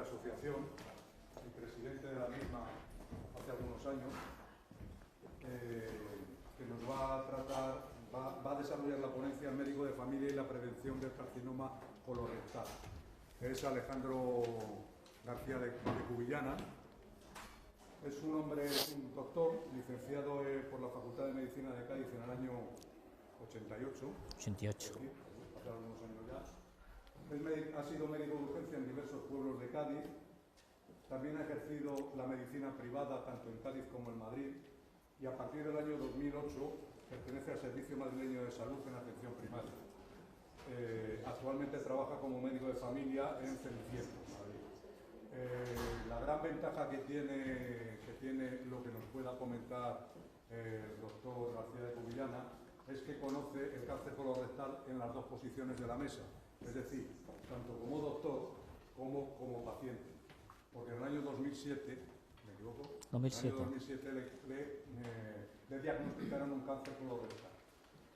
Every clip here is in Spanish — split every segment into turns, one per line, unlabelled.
asociación y presidente de la misma hace algunos años, que nos va a tratar, va a desarrollar la ponencia El médico de familia y la prevención del carcinoma colorectal. Es Alejandro García de Cubillana. Es un hombre, un doctor, licenciado por la Facultad de Medicina de Cádiz en el año 88.
88.
Hace algunos años ya. Ha sido médico de urgencia en diversos pueblos de Cádiz. También ha ejercido la medicina privada tanto en Cádiz como en Madrid. Y a partir del año 2008 pertenece al Servicio Madrileño de Salud en atención primaria. Actualmente trabaja como médico de familia en Cenicientos, Madrid. La gran ventaja que tiene lo que nos pueda comentar el doctor García de Cubillana es que conoce el cáncer colorectal en las dos posiciones de la mesa, es decir, tanto como doctor como paciente. Porque en el año 2007, ¿me equivoco?
2007.
En el año 2007 le diagnosticaron un cáncer colorectal.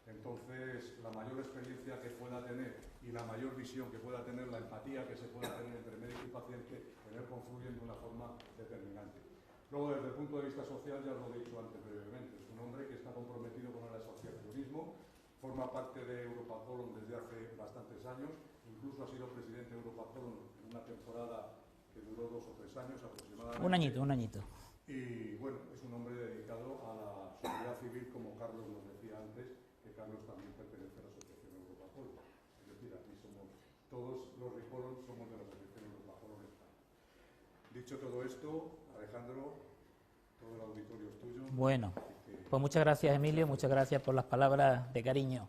Entonces, la mayor experiencia que pueda tener y la mayor visión que pueda tener, la empatía que se pueda tener entre médico y paciente, en él confluyen de una forma determinante. Luego, desde el punto de vista social, ya lo he dicho antes brevemente, es un hombre que está comprometido con el asociacionismo, forma parte de Europa Colon desde hace bastantes años, incluso ha sido presidente de Europa Colon en una temporada que duró 2 o 3 años aproximadamente.
Un añito.
Y bueno, es un hombre dedicado a la sociedad civil, como Carlos nos decía antes, que Carlos también pertenece a la Asociación Europa Colon. Es decir, aquí somos, todos los Ricolon somos de la Asociación Europa Colon. Dicho todo esto, Alejandro, todo el auditorio es tuyo.
Bueno, pues muchas gracias, Emilio, muchas gracias por las palabras de cariño.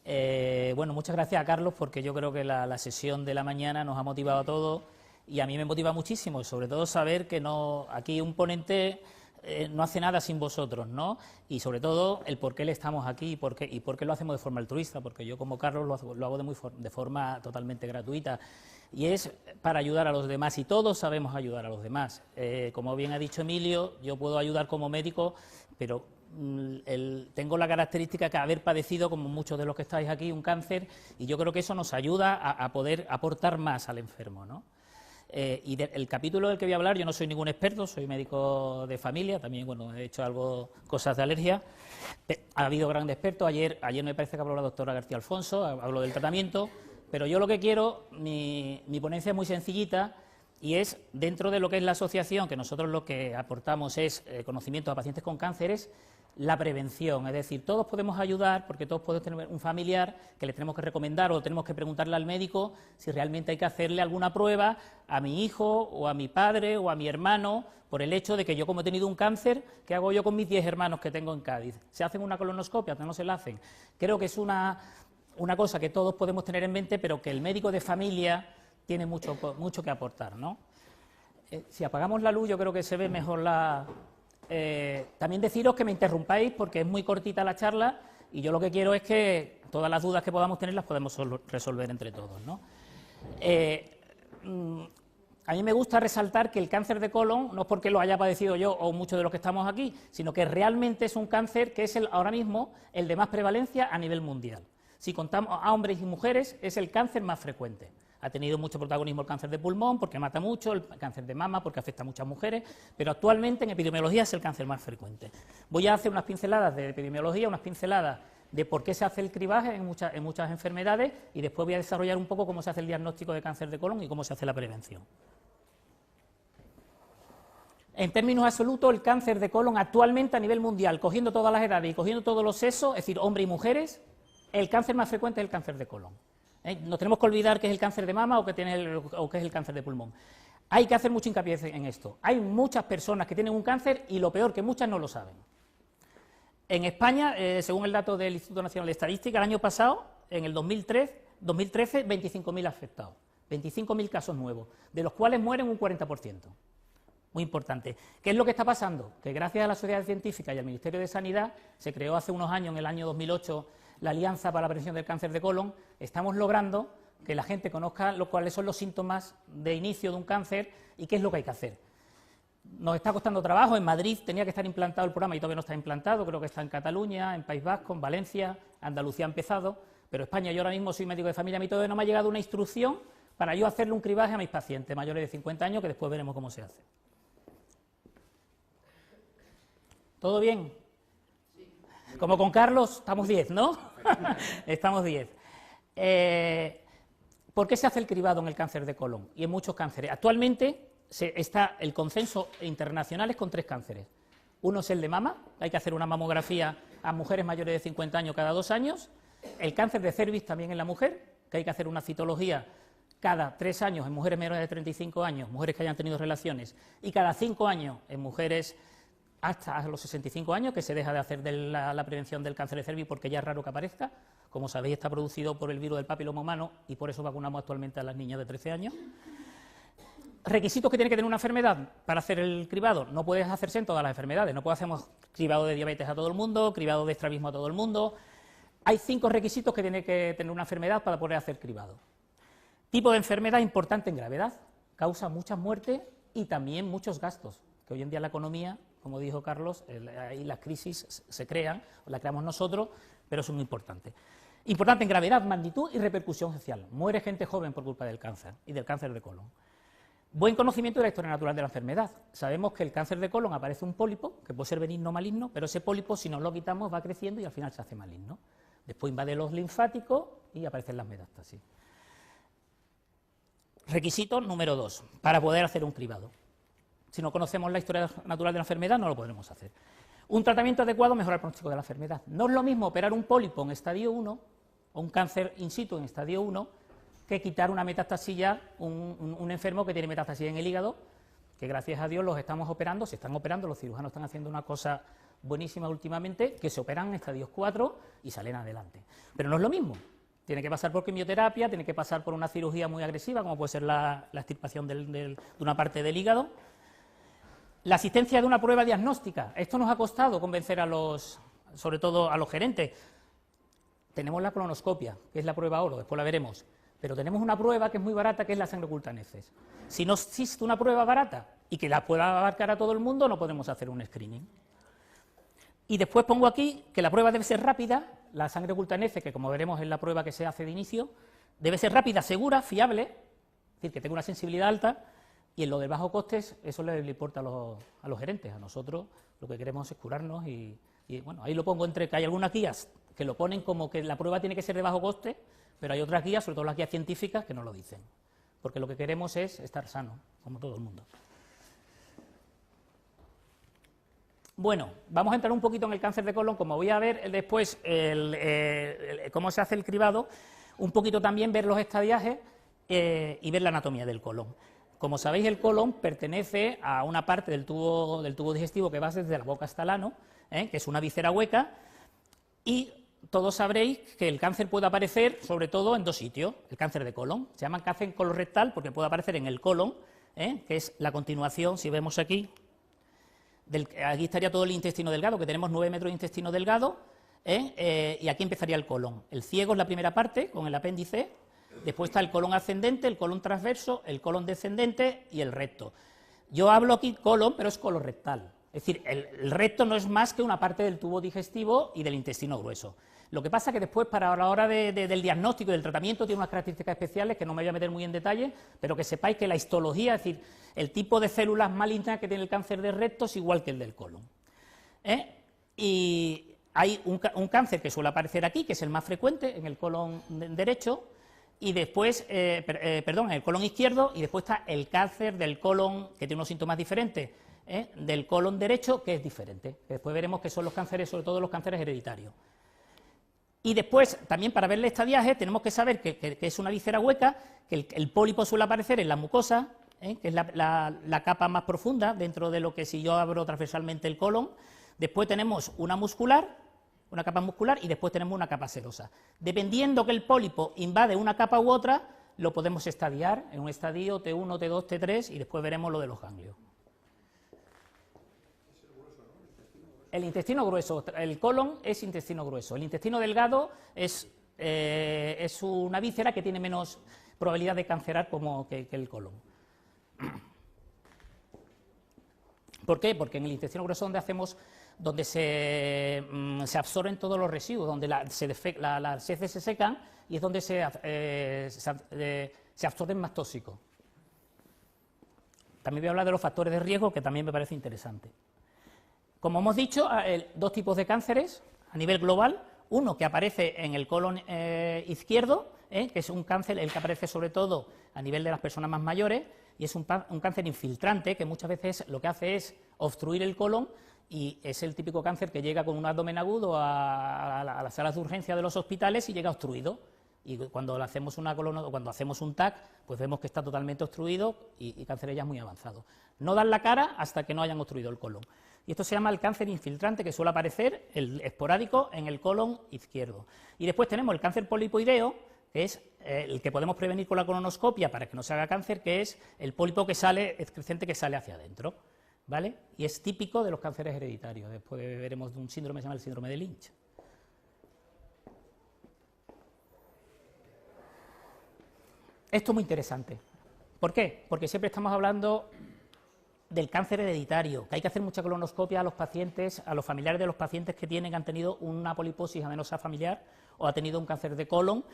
Bueno, muchas gracias a Carlos, porque yo creo que la sesión de la mañana nos ha motivado a todos y a mí me motiva muchísimo, y sobre todo saber que no, aquí un ponente no hace nada sin vosotros, ¿no? Y sobre todo el por qué le estamos aquí y por qué lo hacemos de forma altruista, porque yo como Carlos lo hago de forma totalmente gratuita, y es para ayudar a los demás, y todos sabemos ayudar a los demás. Como bien ha dicho Emilio, yo puedo ayudar como médico, pero tengo la característica de haber padecido, como muchos de los que estáis aquí, un cáncer, y yo creo que eso nos ayuda a poder aportar más al enfermo, ¿no? El capítulo del que voy a hablar, yo no soy ningún experto, soy médico de familia, también bueno, he hecho cosas de alergia. Ha habido grandes expertos, ayer me parece que habló la doctora García Alfonso, habló del tratamiento, pero yo lo que quiero, mi ponencia es muy sencillita, y es dentro de lo que es la asociación, que nosotros lo que aportamos es conocimiento a pacientes con cánceres, la prevención, es decir, todos podemos ayudar, porque todos podemos tener un familiar que le tenemos que recomendar o tenemos que preguntarle al médico si realmente hay que hacerle alguna prueba a mi hijo o a mi padre o a mi hermano, por el hecho de que yo, como he tenido un cáncer, ¿qué hago yo con mis 10 hermanos que tengo en Cádiz? ¿Se hacen una colonoscopia? ¿No se la hacen? Creo que es una cosa que todos podemos tener en mente, pero que el médico de familia tiene mucho que aportar, ¿no? Si apagamos la luz, yo creo que se ve mejor la... también deciros que me interrumpáis, porque es muy cortita la charla y yo lo que quiero es que todas las dudas que podamos tener las podemos resolver entre todos, ¿no? A mí me gusta resaltar que el cáncer de colon no es porque lo haya padecido yo o muchos de los que estamos aquí, sino que realmente es un cáncer que es ahora mismo el de más prevalencia a nivel mundial. Si contamos a hombres y mujeres, es el cáncer más frecuente. Ha tenido mucho protagonismo el cáncer de pulmón, porque mata mucho, el cáncer de mama, porque afecta a muchas mujeres, pero actualmente en epidemiología es el cáncer más frecuente. Voy a hacer unas pinceladas de epidemiología, unas pinceladas de por qué se hace el cribaje en muchas enfermedades, y después voy a desarrollar un poco cómo se hace el diagnóstico de cáncer de colon y cómo se hace la prevención. En términos absolutos, el cáncer de colon actualmente a nivel mundial, cogiendo todas las edades y cogiendo todos los sexos, es decir, hombres y mujeres, el cáncer más frecuente es el cáncer de colon. No tenemos que olvidar que es el cáncer de mama o que es el cáncer de pulmón. Hay que hacer mucho hincapié en esto. Hay muchas personas que tienen un cáncer y lo peor, que muchas no lo saben. En España, según el dato del Instituto Nacional de Estadística, el año pasado, en el 2013, 25.000 afectados, 25.000 casos nuevos, de los cuales mueren un 40%. Muy importante. ¿Qué es lo que está pasando? Que gracias a la sociedad científica y al Ministerio de Sanidad se creó hace unos años, en el año 2008, la Alianza para la Prevención del Cáncer de Colon. Estamos logrando que la gente conozca cuáles son los síntomas de inicio de un cáncer y qué es lo que hay que hacer. Nos está costando trabajo. En Madrid tenía que estar implantado el programa y todavía no está implantado. Creo que está en Cataluña, en País Vasco, en Valencia, Andalucía ha empezado, pero España, yo ahora mismo soy médico de familia, a mí todavía no me ha llegado una instrucción para yo hacerle un cribaje a mis pacientes mayores de 50 años, que después veremos cómo se hace. ¿Todo bien? Como con Carlos, estamos 10, ¿no? Estamos 10. ¿Por qué se hace el cribado en el cáncer de colon y en muchos cánceres? Actualmente está el consenso internacional es con 3 cánceres. Uno es el de mama, hay que hacer una mamografía a mujeres mayores de 50 años cada 2 años. El cáncer de cervix también en la mujer, que hay que hacer una citología cada 3 años en mujeres menores de 35 años, mujeres que hayan tenido relaciones, y cada 5 años en mujeres hasta los 65 años, que se deja de hacer la prevención del cáncer de cervix porque ya es raro que aparezca. Como sabéis, está producido por el virus del papiloma humano y por eso vacunamos actualmente a las niñas de 13 años. ¿Requisitos que tiene que tener una enfermedad para hacer el cribado? No puede hacerse en todas las enfermedades, no podemos hacer cribado de diabetes a todo el mundo, cribado de estrabismo a todo el mundo. Hay 5 requisitos que tiene que tener una enfermedad para poder hacer cribado. Tipo de enfermedad importante en gravedad, causa muchas muertes y también muchos gastos, que hoy en día la economía, como dijo Carlos, ahí las crisis se crean, o las creamos nosotros, pero son muy importantes. Importante en gravedad, magnitud y repercusión social. Muere gente joven por culpa del cáncer y del cáncer de colon. Buen conocimiento de la historia natural de la enfermedad. Sabemos que el cáncer de colon aparece un pólipo, que puede ser benigno o maligno, pero ese pólipo, si no lo quitamos, va creciendo y al final se hace maligno. Después invade los linfáticos y aparecen las metástasis. Requisito número 2, para poder hacer un cribado. Si no conocemos la historia natural de la enfermedad, no lo podremos hacer. Un tratamiento adecuado mejora el pronóstico de la enfermedad. No es lo mismo operar un pólipo en estadio 1 o un cáncer in situ en estadio 1 que quitar una metástasis ya, un enfermo que tiene metástasis en el hígado, que gracias a Dios los estamos operando, se están operando, los cirujanos están haciendo una cosa buenísima últimamente, que se operan en estadios 4 y salen adelante. Pero no es lo mismo. Tiene que pasar por quimioterapia, tiene que pasar por una cirugía muy agresiva, como puede ser la extirpación de una parte del hígado. La asistencia de una prueba diagnóstica. Esto nos ha costado convencer sobre todo a los gerentes. Tenemos la colonoscopia, que es la prueba oro, después la veremos. Pero tenemos una prueba que es muy barata, que es la sangre oculta en heces. Si no existe una prueba barata y que la pueda abarcar a todo el mundo, no podemos hacer un screening. Y después pongo aquí que la prueba debe ser rápida, la sangre oculta en heces, que como veremos es la prueba que se hace de inicio, debe ser rápida, segura, fiable, es decir, que tenga una sensibilidad alta, y en lo de bajo costes, eso le importa a los gerentes. A nosotros lo que queremos es curarnos y bueno, ahí lo pongo entre que hay algunas guías que lo ponen como que la prueba tiene que ser de bajo coste, pero hay otras guías, sobre todo las guías científicas, que no lo dicen, porque lo que queremos es estar sano, como todo el mundo. Bueno, vamos a entrar un poquito en el cáncer de colon, como voy a ver después cómo se hace el cribado, un poquito también ver los estadiajes y ver la anatomía del colon. Como sabéis, el colon pertenece a una parte del tubo digestivo que va desde la boca hasta el ano, que es una víscera hueca, y todos sabréis que el cáncer puede aparecer sobre todo en 2 sitios, el cáncer de colon. Se llama cáncer colorectal porque puede aparecer en el colon, que es la continuación, si vemos aquí, aquí estaría todo el intestino delgado, que tenemos 9 metros de intestino delgado, y aquí empezaría el colon. El ciego es la primera parte, con el apéndice, después está el colon ascendente, el colon transverso, el colon descendente y el recto. Yo hablo aquí colon, pero es colorectal. Es decir, el recto no es más que una parte del tubo digestivo y del intestino grueso. Lo que pasa es que después, para la hora del diagnóstico y del tratamiento, tiene unas características especiales que no me voy a meter muy en detalle, pero que sepáis que la histología, es decir, el tipo de células malignas que tiene el cáncer de recto es igual que el del colon. Y hay un cáncer que suele aparecer aquí, que es el más frecuente, en el colon derecho, y después, en el colon izquierdo, y después está el cáncer del colon, que tiene unos síntomas diferentes, del colon derecho, que es diferente. Después veremos que son los cánceres, sobre todo los cánceres hereditarios. Y después, también para ver el estadiaje, tenemos que saber que es una víscera hueca, que el pólipo suele aparecer en la mucosa, que es la capa más profunda dentro de lo que si yo abro transversalmente el colon. Después tenemos una capa muscular, y después tenemos una capa serosa. Dependiendo que el pólipo invade una capa u otra, lo podemos estadiar en un estadio T1, T2, T3, y después veremos lo de los ganglios. El intestino grueso, el colon es intestino grueso. El intestino delgado es una víscera que tiene menos probabilidad de cancerar que el colon. ¿Por qué? Porque en el intestino grueso donde se absorben todos los residuos, donde las heces se secan, y es donde se absorben más tóxicos. También voy a hablar de los factores de riesgo, que también me parece interesante. Como hemos dicho, dos tipos de cánceres a nivel global. Uno que aparece en el colon izquierdo, que es un cáncer el que aparece sobre todo a nivel de las personas más mayores, y es un cáncer infiltrante que muchas veces lo que hace es obstruir el colon, y es el típico cáncer que llega con un abdomen agudo a las salas de urgencia de los hospitales y llega obstruido. Y cuando hacemos cuando hacemos un TAC, pues vemos que está totalmente obstruido y cáncer ya muy avanzado. No dan la cara hasta que no hayan obstruido el colon. Y esto se llama el cáncer infiltrante, que suele aparecer, el esporádico, en el colon izquierdo. Y después tenemos el cáncer polipoideo, que es el que podemos prevenir con la colonoscopia para que no se haga cáncer, que es el pólipo que sale, excrescente que sale hacia adentro, ¿vale? Y es típico de los cánceres hereditarios. Después veremos de un síndrome que se llama el síndrome de Lynch. Esto es muy interesante. ¿Por qué? Porque siempre estamos hablando del cáncer hereditario, que hay que hacer mucha colonoscopia a los pacientes, a los familiares de los pacientes que han tenido una poliposis adenosa familiar o ha tenido un cáncer de colon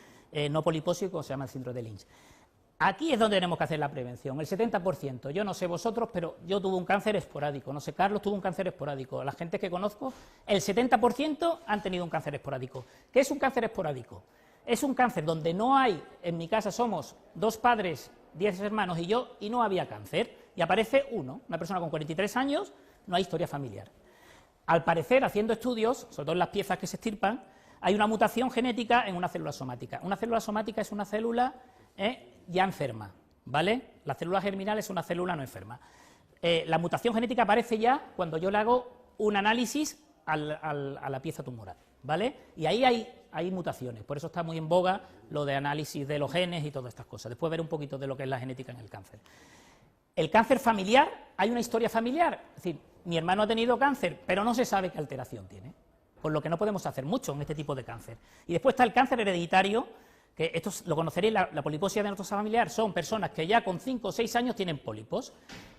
no polipósico, se llama el síndrome de Lynch. Aquí es donde tenemos que hacer la prevención, el 70%. Yo no sé vosotros, pero yo tuve un cáncer esporádico, no sé, Carlos tuvo un cáncer esporádico. La gente que conozco, el 70% han tenido un cáncer esporádico. ¿Qué es un cáncer esporádico? Es un cáncer donde no hay, en mi casa somos 2 padres, 10 hermanos y yo, y no había cáncer, y aparece una persona con 43 años, no hay historia familiar. Al parecer, haciendo estudios, sobre todo en las piezas que se extirpan, hay una mutación genética en una célula somática. Una célula somática es una célula ya enferma, ¿vale? La célula germinal es una célula no enferma. La mutación genética aparece ya cuando yo le hago un análisis a la pieza tumoral, ¿vale? Y ahí hay mutaciones, por eso está muy en boga lo de análisis de los genes y todas estas cosas. Después ver un poquito de lo que es la genética en el cáncer. El cáncer familiar, hay una historia familiar, es decir, mi hermano ha tenido cáncer, pero no se sabe qué alteración tiene, con lo que no podemos hacer mucho en este tipo de cáncer. Y después está el cáncer hereditario, que esto lo conoceréis, la poliposis adenosa familiar, son personas que ya con 5 o 6 años tienen pólipos,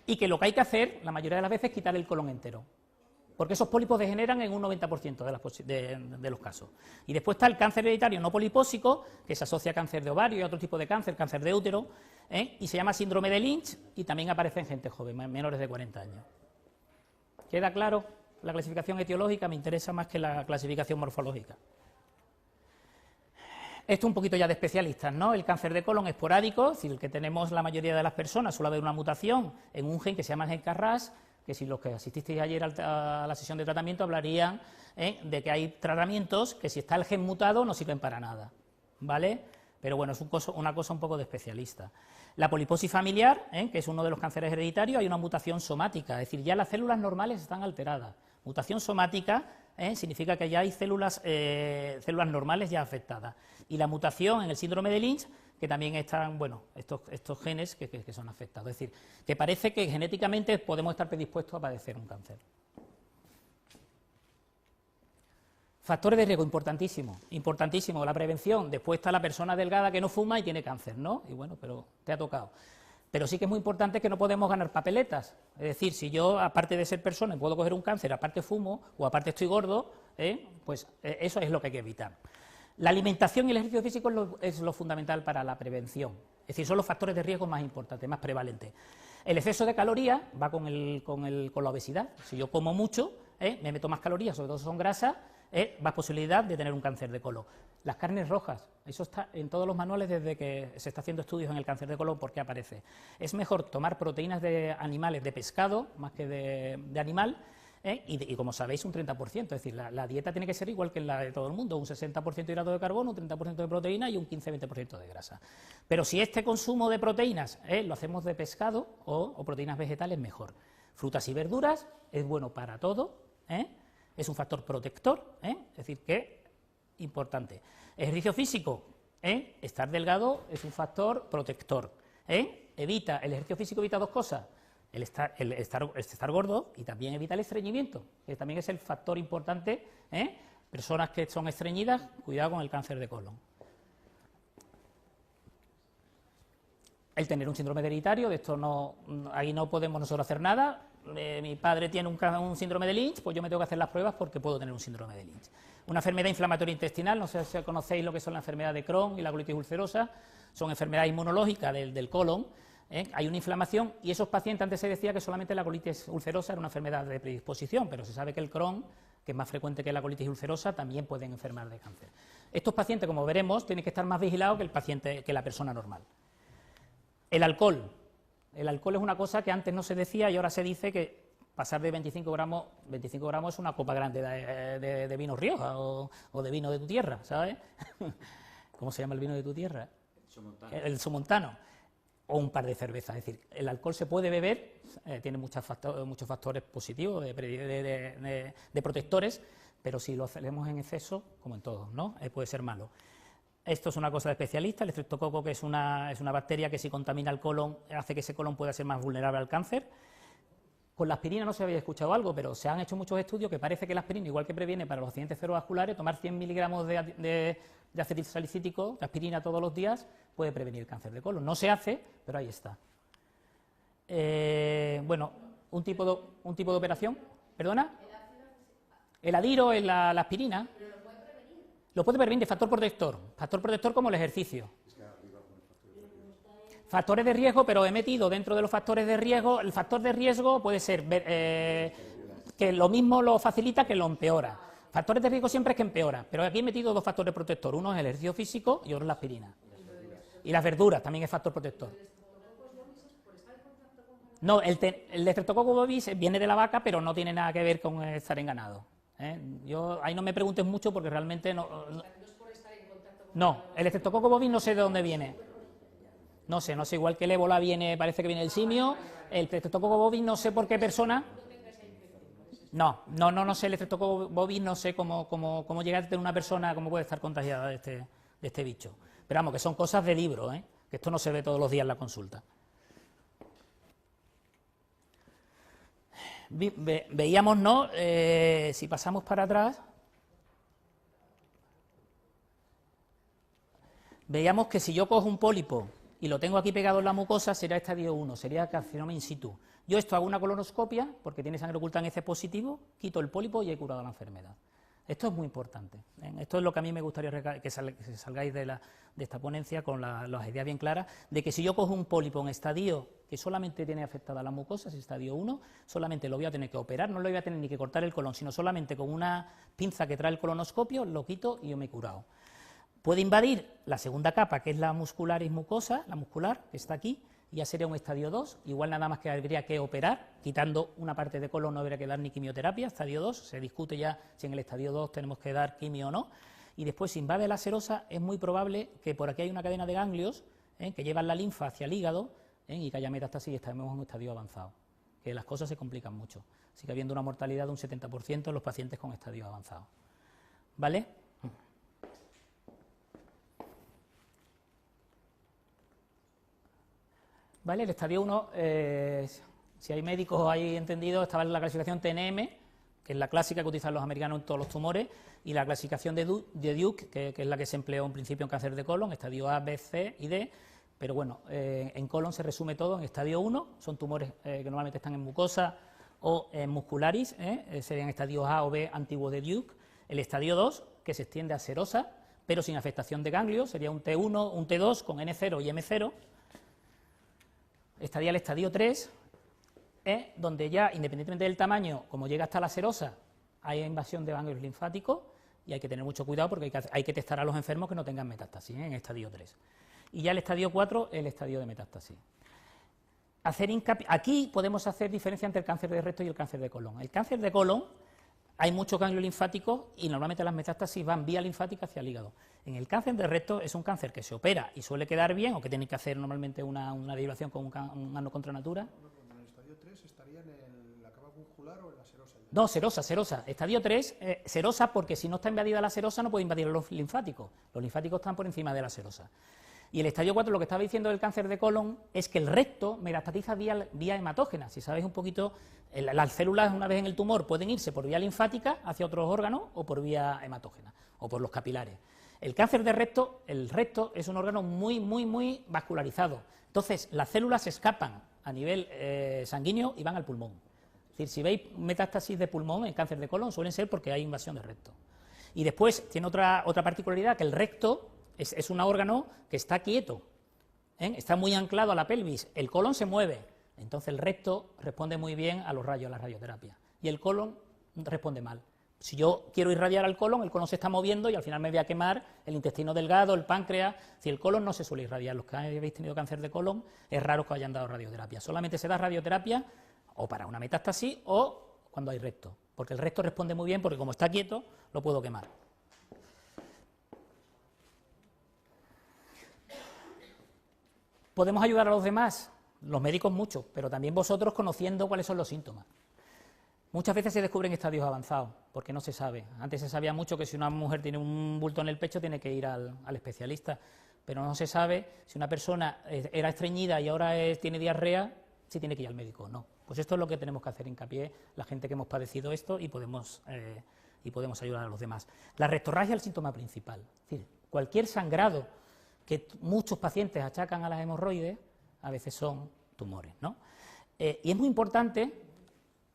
y que lo que hay que hacer, la mayoría de las veces, es quitar el colon entero, porque esos pólipos degeneran en un 90% de los casos. Y después está el cáncer hereditario no polipósico, que se asocia a cáncer de ovario y a otro tipo de cáncer de útero, y se llama síndrome de Lynch, y también aparece en gente joven, menores de 40 años. ¿Queda claro? La clasificación etiológica me interesa más que la clasificación morfológica. Esto un poquito ya de especialistas, ¿no? El cáncer de colon esporádico, es decir, el que tenemos la mayoría de las personas, suele haber una mutación en un gen que se llama el gen KRAS, que si los que asististeis ayer a la sesión de tratamiento hablarían de que hay tratamientos que si está el gen mutado no sirven para nada, ¿vale? Pero bueno, es una cosa un poco de especialista. La poliposis familiar, que es uno de los cánceres hereditarios, hay una mutación somática, es decir, ya las células normales están alteradas. Mutación somática significa que ya hay células normales ya afectadas. Y la mutación en el síndrome de Lynch, que también están, bueno, estos genes que son afectados. Es decir, que parece que genéticamente podemos estar predispuestos a padecer un cáncer. Factores de riesgo, importantísimo, la prevención. Después está la persona delgada que no fuma y tiene cáncer, ¿no? Y bueno, pero te ha tocado. Pero sí que es muy importante que no podemos ganar papeletas. Es decir, si yo, aparte de ser persona, puedo coger un cáncer, aparte fumo o aparte estoy gordo, pues eso es lo que hay que evitar. La alimentación y el ejercicio físico es lo fundamental para la prevención. Es decir, son los factores de riesgo más importantes, más prevalentes. El exceso de calorías va con la obesidad. Si yo como mucho, me meto más calorías, sobre todo si son grasas, más posibilidad de tener un cáncer de colon. Las carnes rojas, eso está en todos los manuales desde que se está haciendo estudios en el cáncer de colon, porque aparece. Es mejor tomar proteínas de animales, de pescado, más que de animal, y como sabéis, un 30%. Es decir, la dieta tiene que ser igual que la de todo el mundo, un 60% de hidrato de carbono, un 30% de proteína y un 15-20% de grasa. Pero si este consumo de proteínas lo hacemos de pescado o proteínas vegetales, mejor. Frutas y verduras es bueno para todo, es un factor protector, es decir, que importante. Ejercicio físico, estar delgado es un factor protector. El ejercicio físico evita 2 cosas, el estar gordo, y también evita el estreñimiento, que también es el factor importante. Personas que son estreñidas, cuidado con el cáncer de colon. El tener un síndrome hereditario, de esto ahí no podemos nosotros hacer nada. Mi padre tiene un síndrome de Lynch, pues yo me tengo que hacer las pruebas porque puedo tener un síndrome de Lynch. Una enfermedad inflamatoria intestinal, no sé si conocéis lo que son la enfermedad de Crohn y la colitis ulcerosa, son enfermedades inmunológicas del colon, hay una inflamación y esos pacientes, antes se decía que solamente la colitis ulcerosa era una enfermedad de predisposición, pero se sabe que el Crohn, que es más frecuente que la colitis ulcerosa, también pueden enfermar de cáncer. Estos pacientes, como veremos, tienen que estar más vigilados que la persona normal. El alcohol. El alcohol es una cosa que antes no se decía y ahora se dice que pasar de 25 gramos es una copa grande de vino Rioja o de vino de tu tierra, ¿sabes? ¿Cómo se llama el vino de tu tierra? El somontano. O un par de cervezas. Es decir, el alcohol se puede beber, tiene muchos factores positivos de protectores, pero si lo hacemos en exceso, como en todos, ¿no? Puede ser malo. Esto es una cosa de especialista, el estreptococo, que es una bacteria que si contamina el colon hace que ese colon pueda ser más vulnerable al cáncer. Con la aspirina no se había escuchado algo, pero se han hecho muchos estudios que parece que la aspirina, igual que previene para los accidentes cerebrovasculares, tomar 100 miligramos de acetilsalicílico, de aspirina todos los días, puede prevenir el cáncer de colon. No se hace, pero ahí está. Bueno, un tipo de operación, ¿perdona? El adiro es la aspirina. Lo puede prevenir de factor protector como el ejercicio. Factores de riesgo, pero he metido dentro de los factores de riesgo, el factor de riesgo puede ser que lo mismo lo facilita que lo empeora. Factores de riesgo siempre es que empeora, pero aquí he metido dos factores protectores, uno es el ejercicio físico y otro es la aspirina. Y las verduras también es factor protector. No, el Streptococcus bovis viene de la vaca, pero no tiene nada que ver con estar en ganado. Yo ahí no me preguntes mucho porque realmente no, el Streptococcus bovis no sé de dónde viene. No sé, igual que el ébola parece que viene del simio, el Streptococcus bovis no sé por qué persona. No sé, el Streptococcus bovis no sé cómo llega a tener una persona, cómo puede estar contagiada de este bicho. Pero vamos, que son cosas de libro, que esto no se ve todos los días en la consulta. Veíamos, ¿no? Si pasamos para atrás, veíamos que si yo cojo un pólipo y lo tengo aquí pegado en la mucosa, será estadio 1, sería carcinoma in situ. Yo esto hago una colonoscopia, porque tiene sangre oculta en EC positivo, quito el pólipo y he curado la enfermedad. Esto es muy importante. Esto es lo que a mí me gustaría que salgáis de esta ponencia con las ideas bien claras, de que si yo cojo un pólipo en estadio que solamente tiene afectada la mucosa, es estadio 1, solamente lo voy a tener que operar, no lo voy a tener ni que cortar el colon, sino solamente con una pinza que trae el colonoscopio, lo quito y yo me he curado. Puede invadir la segunda capa, que es la muscularis mucosa, la muscular, que está aquí, y ya sería un estadio 2, igual nada más que habría que operar, quitando una parte de colon no habría que dar ni quimioterapia, estadio 2, se discute ya si en el estadio 2 tenemos que dar quimio o no, y después si invade la serosa es muy probable que por aquí hay una cadena de ganglios que llevan la linfa hacia el hígado y que haya metástasis y estamos en un estadio avanzado, que las cosas se complican mucho, sigue habiendo una mortalidad de un 70% en los pacientes con estadios avanzados, ¿vale? ¿Vale? El estadio 1, si hay médicos ahí entendidos, estaba en la clasificación TNM, que es la clásica que utilizan los americanos en todos los tumores, y la clasificación de Duke, que es la que se empleó en principio en cáncer de colon, estadio A, B, C y D, pero bueno, en colon se resume todo en estadio 1, son tumores que normalmente están en mucosa o en muscularis, serían estadios A o B antiguos de Duke. El estadio 2, que se extiende a serosa, pero sin afectación de ganglios, sería un T1, un T2 con N0 y M0. Estaría el estadio 3, donde ya, independientemente del tamaño, como llega hasta la serosa, hay invasión de ganglios linfáticos y hay que tener mucho cuidado porque hay que testar a los enfermos que no tengan metástasis en estadio 3. Y ya el estadio 4, el estadio de metástasis. Aquí podemos hacer diferencia entre el cáncer de recto y el cáncer de colon. El cáncer de colon hay muchos ganglios linfáticos y normalmente las metástasis van vía linfática hacia el hígado. En el cáncer de recto es un cáncer que se opera y suele quedar bien, o que tiene que hacer normalmente una derivación con un ano contra natura.
En el estadio 3 estaría en la capa muscular o en la serosa.
No, serosa. Estadio 3, serosa, porque si no está invadida la serosa no puede invadir los linfáticos. Los linfáticos están por encima de la serosa. Y el estadio 4, lo que estaba diciendo del cáncer de colon, es que el recto metastatiza vía hematógena. Si sabéis un poquito, las células una vez en el tumor pueden irse por vía linfática hacia otros órganos o por vía hematógena o por los capilares. El cáncer de recto, el recto es un órgano muy vascularizado. Entonces, las células escapan a nivel sanguíneo y van al pulmón. Es decir, si veis metástasis de pulmón en cáncer de colon, suelen ser porque hay invasión de recto. Y después tiene otra particularidad, que el recto es un órgano que está quieto, está muy anclado a la pelvis, el colon se mueve, entonces el recto responde muy bien a los rayos, a la radioterapia, y el colon responde mal. Si yo quiero irradiar al colon, el colon se está moviendo y al final me voy a quemar el intestino delgado, el páncreas. Si el colon no se suele irradiar, los que habéis tenido cáncer de colon, es raro que hayan dado radioterapia. Solamente se da radioterapia o para una metástasis o cuando hay recto, porque el recto responde muy bien porque como está quieto, lo puedo quemar. ¿Podemos ayudar a los demás? Los médicos mucho, pero también vosotros conociendo cuáles son los síntomas. Muchas veces se descubren estadios avanzados, porque no se sabe. Antes se sabía mucho que si una mujer tiene un bulto en el pecho tiene que ir al especialista, pero no se sabe si una persona era estreñida y ahora tiene diarrea, si tiene que ir al médico o no. Pues esto es lo que tenemos que hacer hincapié, la gente que hemos padecido esto, y podemos ayudar a los demás. La rectorragia es el síntoma principal. Es decir, cualquier sangrado que muchos pacientes achacan a las hemorroides, a veces son tumores, ¿no? Y es muy importante.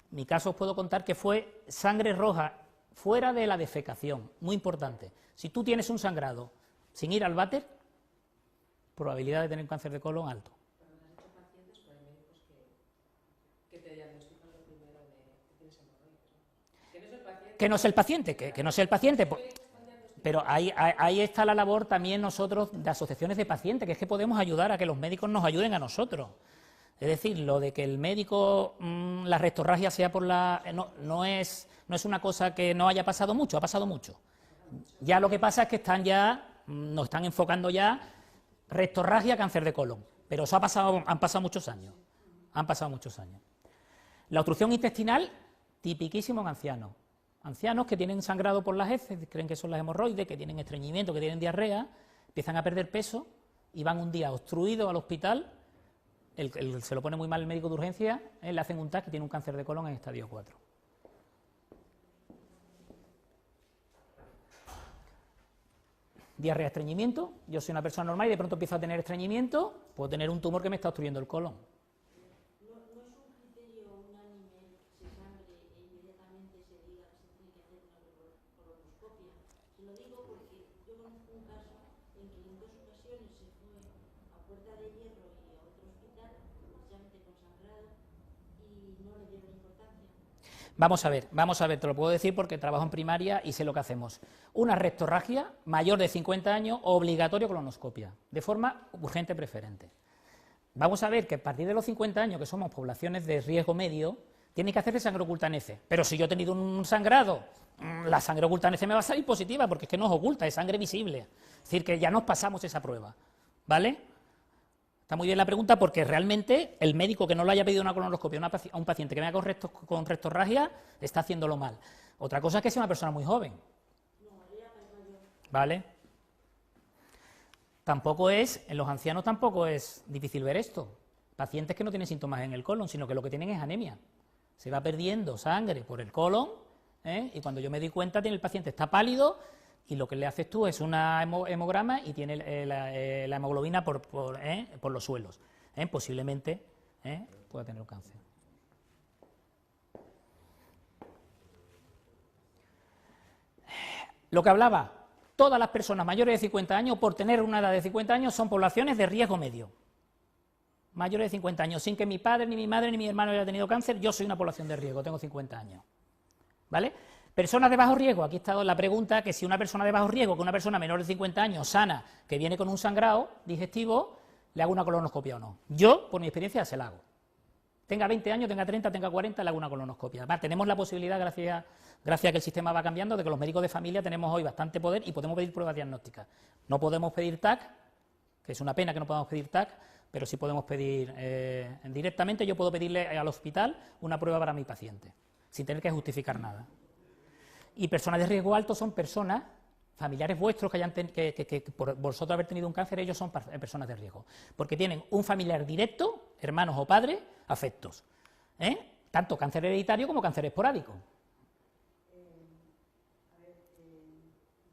Mi caso os puedo contar que fue sangre roja fuera de la defecación, muy importante. Si tú tienes un sangrado sin ir al váter, probabilidad de tener cáncer de colon alto.
Cuando has hecho pacientes, pues hay médicos que te diagnostican lo primero de que tienes hemorroides, ¿no? Que no es el paciente.
Que no es el paciente, que no es el paciente. Pero ahí está la labor también nosotros de asociaciones de pacientes, que es que podemos ayudar a que los médicos nos ayuden a nosotros. Es decir, lo de que el médico, la rectorragia sea por la... No es una cosa que no haya pasado mucho, ha pasado mucho. Ya lo que pasa es que nos están enfocando ya rectorragia, cáncer de colon. Pero eso han pasado muchos años. Han pasado muchos años. La obstrucción intestinal, tipiquísimo en ancianos. Ancianos que tienen sangrado por las heces, creen que son las hemorroides, que tienen estreñimiento, que tienen diarrea, empiezan a perder peso y van un día obstruidos al hospital. Se lo pone muy mal el médico de urgencia, le hacen un TAC y tiene un cáncer de colon en estadio 4. Diarrea, estreñimiento. Yo soy una persona normal y de pronto empiezo a tener estreñimiento, puedo tener un tumor que me está obstruyendo el colon.
No es un criterio unánime que se sangre e inmediatamente se diga que se tiene que hacer una colonoscopia. Se lo digo porque yo conozco un caso en que en 2 ocasiones se fue a Puerta de Hierro y a otro hospital, precisamente con sangrado, y no le dieron importancia.
Vamos a ver, te lo puedo decir porque trabajo en primaria y sé lo que hacemos. Una rectorragia mayor de 50 años, obligatorio colonoscopia, de forma urgente preferente. Vamos a ver que a partir de los 50 años, que somos poblaciones de riesgo medio, tiene que hacerse sangre oculta en heces. Pero si yo he tenido un sangrado, la sangre oculta en heces me va a salir positiva, porque es que no es oculta, es sangre visible. Es decir, que ya nos pasamos esa prueba, ¿vale? Está muy bien la pregunta porque realmente el médico que no le haya pedido una colonoscopia a un paciente que venga con rectorragia está haciéndolo mal. Otra cosa es que sea una persona muy joven. ¿Vale? En los ancianos tampoco es difícil ver esto. Pacientes que no tienen síntomas en el colon, sino que lo que tienen es anemia. Se va perdiendo sangre por el colon, y cuando yo me doy cuenta, el paciente está pálido, y lo que le haces tú es un hemograma y tiene la hemoglobina por los suelos. Posiblemente pueda tener un cáncer. Lo que hablaba, todas las personas mayores de 50 años, por tener una edad de 50 años, son poblaciones de riesgo medio. Mayores de 50 años, sin que mi padre, ni mi madre, ni mi hermano haya tenido cáncer, yo soy una población de riesgo, tengo 50 años. ¿Vale? Personas de bajo riesgo, aquí está la pregunta, que si una persona de bajo riesgo, que una persona menor de 50 años, sana, que viene con un sangrado digestivo, le hago una colonoscopia o no. Yo, por mi experiencia, se la hago. Tenga 20 años, tenga 30, tenga 40, le hago una colonoscopia. Además, tenemos la posibilidad, gracias a que el sistema va cambiando, de que los médicos de familia tenemos hoy bastante poder y podemos pedir pruebas diagnósticas. No podemos pedir TAC, que es una pena que no podamos pedir TAC, pero sí podemos pedir directamente, yo puedo pedirle al hospital una prueba para mi paciente, sin tener que justificar nada. Y personas de riesgo alto son personas, familiares vuestros que por vosotros haber tenido un cáncer, ellos son personas de riesgo, porque tienen un familiar directo, hermanos o padres, afectos. Tanto cáncer hereditario como cáncer esporádico.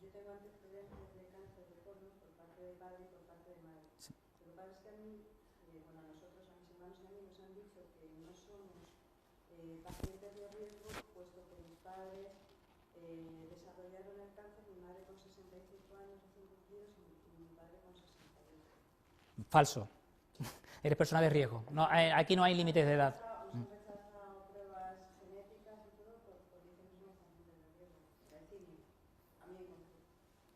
Yo tengo antecedentes de cáncer de colon por parte de padre y por parte de madre.
Sí.
Lo que pasa es que a mí, bueno, a nosotros, a mis hermanos y a mí nos han dicho que no somos pacientes de riesgo, puesto que mis padres
desarrollaron el cáncer mi madre con 65 años recién cumplidos y mi padre con 68.
Falso. Eres persona de riesgo. No, aquí no hay límites de edad.
Os han rechazado pruebas genéticas y todo por dicen que no están de riesgo. Es decir, a mí en concreto.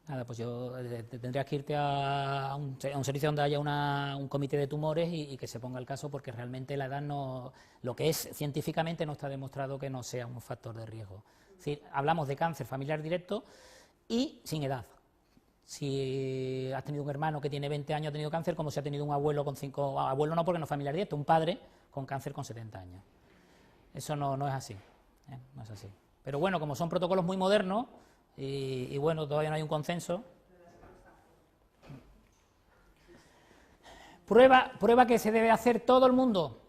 Nada, pues yo tendrías que irte a un servicio donde haya un comité de tumores y que se ponga el caso, porque realmente la edad no, lo que es científicamente no está demostrado que no sea un factor de riesgo. Es decir, hablamos de cáncer familiar directo y sin edad. Si has tenido un hermano que tiene 20 años ha tenido cáncer, como si ha tenido un abuelo con 5, abuelo no porque no es familiar directo, un padre con cáncer con 70 años. Eso no es así, no es así. Pero bueno, como son protocolos muy modernos y bueno, todavía no hay un consenso. Prueba que se debe hacer todo el mundo.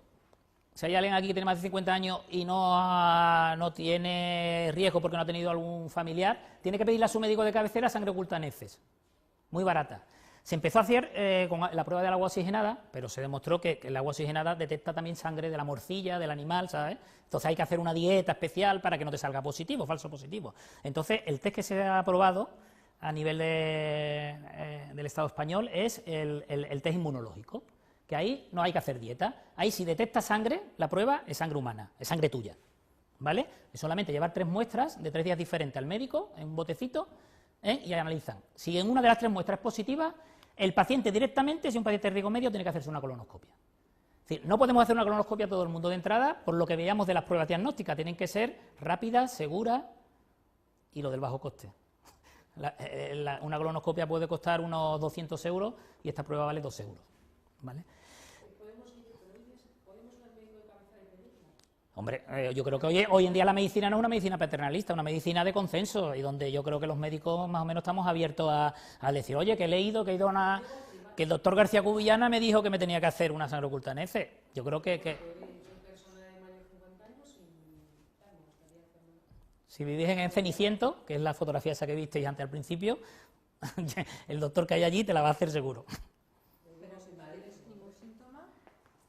Si hay alguien aquí que tiene más de 50 años y no tiene riesgo porque no ha tenido algún familiar, tiene que pedirle a su médico de cabecera sangre oculta en heces. Muy barata. Se empezó a hacer con la prueba del agua oxigenada, pero se demostró que el agua oxigenada detecta también sangre de la morcilla, del animal, ¿sabes? Entonces hay que hacer una dieta especial para que no te salga positivo, falso positivo. Entonces el test que se ha aprobado a nivel del Estado español es el test inmunológico, que ahí no hay que hacer dieta. Ahí si detecta sangre, la prueba es sangre humana, es sangre tuya, ¿vale? Es solamente llevar 3 muestras de 3 días diferentes al médico en un botecito y analizan. Si en una de las 3 muestras es positiva, el paciente directamente, si un paciente de riesgo medio, tiene que hacerse una colonoscopia. Es decir, no podemos hacer una colonoscopia a todo el mundo de entrada, por lo que veíamos de las pruebas diagnósticas, tienen que ser rápidas, seguras y lo del bajo coste. Una colonoscopia puede costar unos 200 euros y esta prueba vale 2 euros, ¿vale? Hombre, yo creo que hoy en día la medicina no es una medicina paternalista, es una medicina de consenso, y donde yo creo que los médicos más o menos estamos abiertos a decir, oye, que he leído, que el doctor García Cubillana me dijo que me tenía que hacer una sangre oculta en heces. Yo creo que si vivís en Ceniciento, que es la fotografía esa que visteis antes al principio, el doctor que hay allí te la va a hacer seguro.
Pero si no tienes ningún síntoma,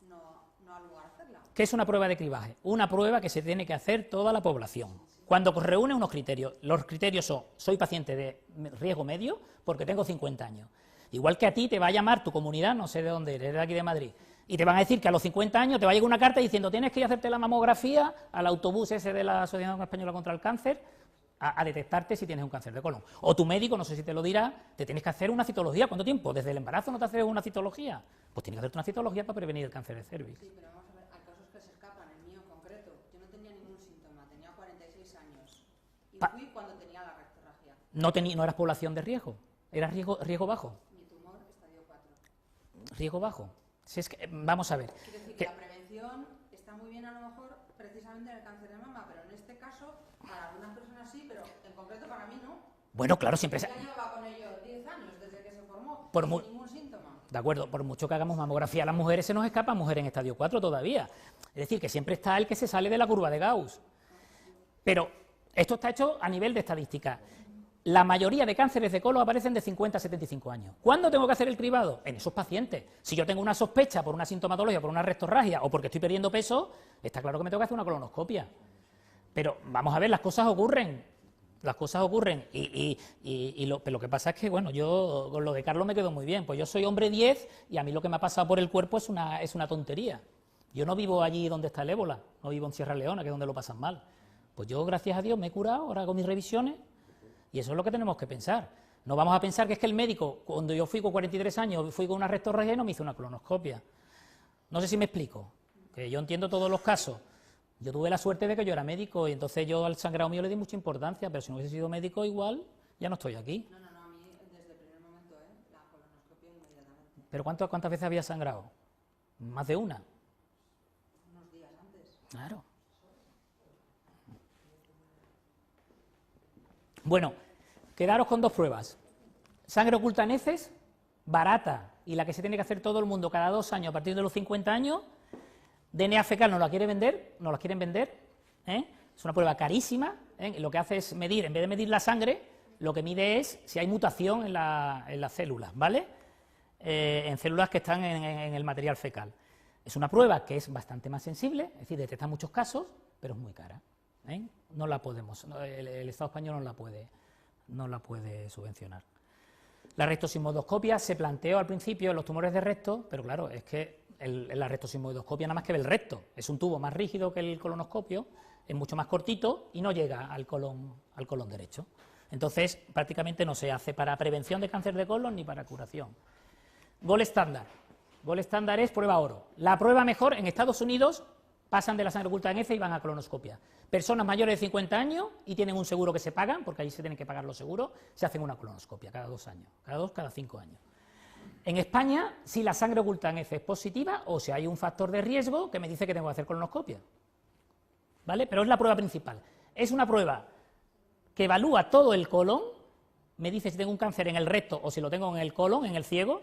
no hay lugar a hacerla.
¿Qué es una prueba de cribaje? Una prueba que se tiene que hacer toda la población. Cuando reúne unos criterios, los criterios son, soy paciente de riesgo medio porque tengo 50 años. Igual que a ti te va a llamar tu comunidad, no sé de dónde eres, de aquí de Madrid, y te van a decir que a los 50 años te va a llegar una carta diciendo tienes que ir a hacerte la mamografía al autobús ese de la Asociación Española contra el Cáncer a detectarte si tienes un cáncer de colon. O tu médico, no sé si te lo dirá, te tienes que hacer una citología. ¿Cuánto tiempo? ¿Desde el embarazo no te haces una citología? Pues tienes que hacerte una citología para prevenir el cáncer de cervix.
Sí, pero vamos a ver, hay casos que se escapan, el mío en concreto. Yo no tenía ningún síntoma, tenía 46 años. Y fui cuando tenía la rectorragia.
No eras población de riesgo, eras riesgo bajo.
Mi tumor, estadio 4.
Riesgo bajo. Si es que, vamos a ver.
Quiero decir que la prevención está muy bien a lo mejor precisamente en el cáncer de mama, pero en este caso, para algunas personas sí, pero en concreto para mí no.
Bueno, claro, siempre...
Ya llevaba con ello 10 años desde que se formó,
Por
sin
mu-
ningún síntoma.
De acuerdo, por mucho que hagamos mamografía a las mujeres, se nos escapa mujer en estadio 4 todavía. Es decir, que siempre está el que se sale de la curva de Gauss. Pero esto está hecho a nivel de estadística. La mayoría de cánceres de colon aparecen de 50 a 75 años. ¿Cuándo tengo que hacer el cribado? En esos pacientes. Si yo tengo una sospecha por una sintomatología, por una rectorragia o porque estoy perdiendo peso, está claro que me tengo que hacer una colonoscopia. Pero vamos a ver, las cosas ocurren. Las cosas ocurren pero lo que pasa es que, bueno, yo con lo de Carlos me quedo muy bien. Pues yo soy hombre 10 y a mí lo que me ha pasado por el cuerpo es una tontería. Yo no vivo allí donde está el ébola, no vivo en Sierra Leona, que es donde lo pasan mal. Pues yo, gracias a Dios, me he curado, ahora hago mis revisiones y eso es lo que tenemos que pensar. No vamos a pensar que es que el médico, cuando yo fui con 43 años, fui con una rectorragia y no me hizo una colonoscopia. No sé si me explico, que yo entiendo todos los casos. Yo tuve la suerte de que yo era médico y entonces yo al sangrado mío le di mucha importancia, pero si no hubiese sido médico igual ya no estoy aquí.
No, a mí desde el primer momento, la colonoscopia inmediatamente.
¿Pero cuántas veces había sangrado? Más de una.
Unos días antes.
Claro. Bueno, quedaros con 2 pruebas. Sangre oculta en heces, barata, y la que se tiene que hacer todo el mundo cada 2 años a partir de los 50 años. DNA fecal nos la quieren vender, es una prueba carísima, lo que hace es medir, en vez de medir la sangre, lo que mide es si hay mutación en las células, ¿vale? En células que están en el material fecal. Es una prueba que es bastante más sensible, es decir, detecta muchos casos, pero es muy cara. ¿eh? No la podemos, el Estado español no la puede subvencionar. La rectosigmoidoscopia se planteó al principio en los tumores de recto, pero claro, es que la rectosigmoidoscopia nada más que ve el recto, es un tubo más rígido que el colonoscopio, es mucho más cortito y no llega al colon derecho. Entonces, prácticamente no se hace para prevención de cáncer de colon ni para curación. Gold estándar. Gold estándar es prueba oro. La prueba mejor en Estados Unidos, pasan de la sangre oculta en heces y van a colonoscopia. Personas mayores de 50 años y tienen un seguro que se pagan, porque allí se tienen que pagar los seguros, se hacen una colonoscopia cada 2 años, cada 5 años. En España, si la sangre oculta en heces es positiva o si hay un factor de riesgo que me dice que tengo que hacer colonoscopia. ¿Vale? Pero es la prueba principal. Es una prueba que evalúa todo el colon, me dice si tengo un cáncer en el recto o si lo tengo en el colon, en el ciego.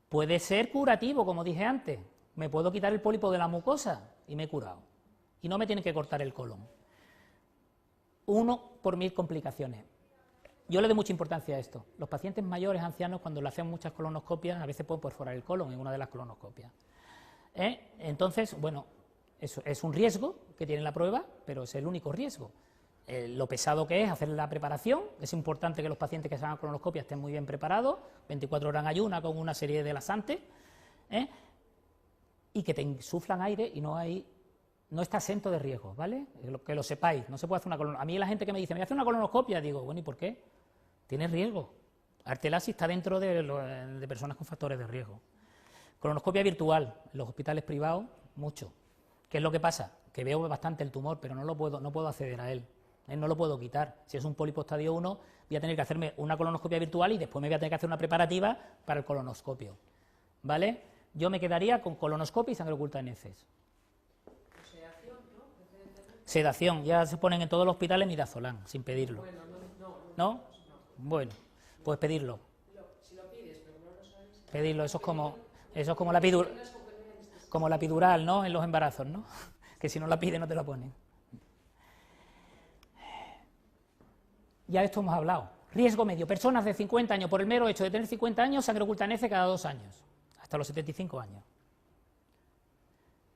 Puede ser curativo, como dije antes. Me puedo quitar el pólipo de la mucosa y me he curado. Y no me tienen que cortar el colon. 1 por 1000 complicaciones. Yo le doy mucha importancia a esto. Los pacientes mayores, ancianos, cuando le hacen muchas colonoscopias, a veces pueden perforar el colon en una de las colonoscopias. Entonces, bueno, eso es un riesgo que tiene la prueba, pero es el único riesgo. Lo pesado que es hacer la preparación, es importante que los pacientes que se hagan colonoscopia estén muy bien preparados, 24 horas en ayuna con una serie de laxantes, y que te insuflan aire y no está exento de riesgos, ¿vale? Que lo sepáis, no se puede hacer una colonoscopia. A mí la gente que me dice, me hace una colonoscopia, digo, bueno, ¿y por qué? Tiene riesgo. Artelasi está dentro de personas con factores de riesgo. Colonoscopia virtual, en los hospitales privados, mucho. ¿Qué es lo que pasa? Que veo bastante el tumor, pero no puedo acceder a él. No lo puedo quitar. Si es un pólipo estadio 1, voy a tener que hacerme una colonoscopia virtual y después me voy a tener que hacer una preparativa para el colonoscopio. ¿Vale? Yo me quedaría con colonoscopia y sangre oculta en heces.
Sedación, ¿no?
Sedación, ya se ponen en todos los hospitales midazolam, sin pedirlo.
Bueno,
¿No? Bueno, pues pedirlo.
Si lo pides, pero no lo sabes.
Pedirlo, eso es como la epidural, ¿no? En los embarazos, ¿no? Que si no la pide no te la ponen. Ya de esto hemos hablado. Riesgo medio. Personas de 50 años, por el mero hecho de tener 50 años, sangre oculta en heces cada 2 años, hasta los 75 años.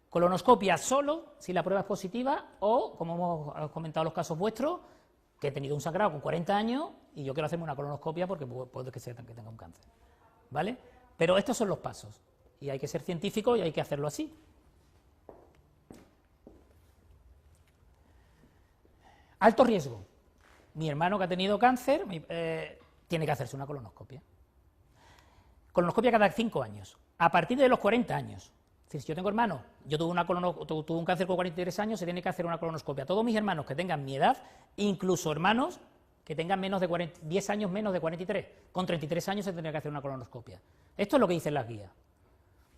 Colonoscopia solo si la prueba es positiva o, como hemos comentado los casos vuestros, que he tenido un sangrado con 40 años y yo quiero hacerme una colonoscopia porque puede que tenga un cáncer. ¿Vale? Pero estos son los pasos. Y hay que ser científico y hay que hacerlo así. Alto riesgo. Mi hermano que ha tenido cáncer tiene que hacerse una colonoscopia. Colonoscopia cada 5 años. A partir de los 40 años. Es decir, si yo tengo hermanos, yo tuve un cáncer con 43 años, se tiene que hacer una colonoscopia. Todos mis hermanos que tengan mi edad, incluso hermanos que tengan 10 años menos de 43, con 33 años se tendría que hacer una colonoscopia. Esto es lo que dicen las guías.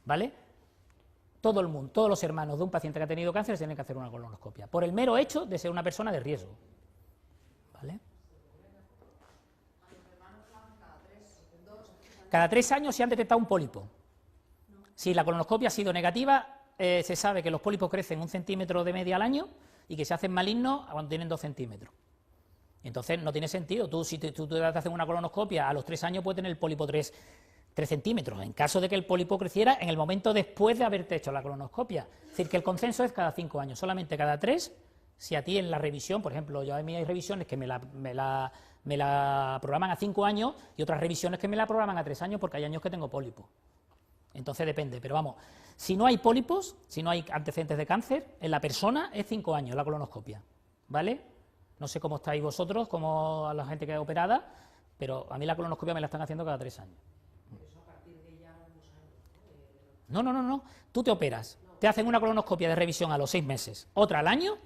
¿Vale? Todo el mundo, todos los hermanos de un paciente que ha tenido cáncer se tienen que hacer una colonoscopia, por el mero hecho de ser una persona de riesgo. ¿Vale? Cada 3 años se han detectado un pólipo. Si la colonoscopia ha sido negativa, se sabe que los pólipos crecen 1 centímetro de media al año y que se hacen malignos cuando tienen 2 centímetros. Entonces no tiene sentido. Si tú te haces una colonoscopia, a los 3 años puede tener el pólipo 3 centímetros, en caso de que el pólipo creciera en el momento después de haberte hecho la colonoscopia. Es decir, que el consenso es cada 5 años, solamente cada 3, si a ti en la revisión, por ejemplo, yo a mí hay revisiones que me la programan a 5 años y otras revisiones que me la programan a 3 años porque hay años que tengo pólipo. Entonces depende, pero vamos, si no hay pólipos, si no hay antecedentes de cáncer, en la persona es 5 años la colonoscopia, ¿vale? No sé cómo estáis vosotros, como a la gente que es operada, pero a mí la colonoscopia me la están haciendo cada 3 años. No. Tú te operas, te hacen una colonoscopia de revisión a los 6 meses, otra al año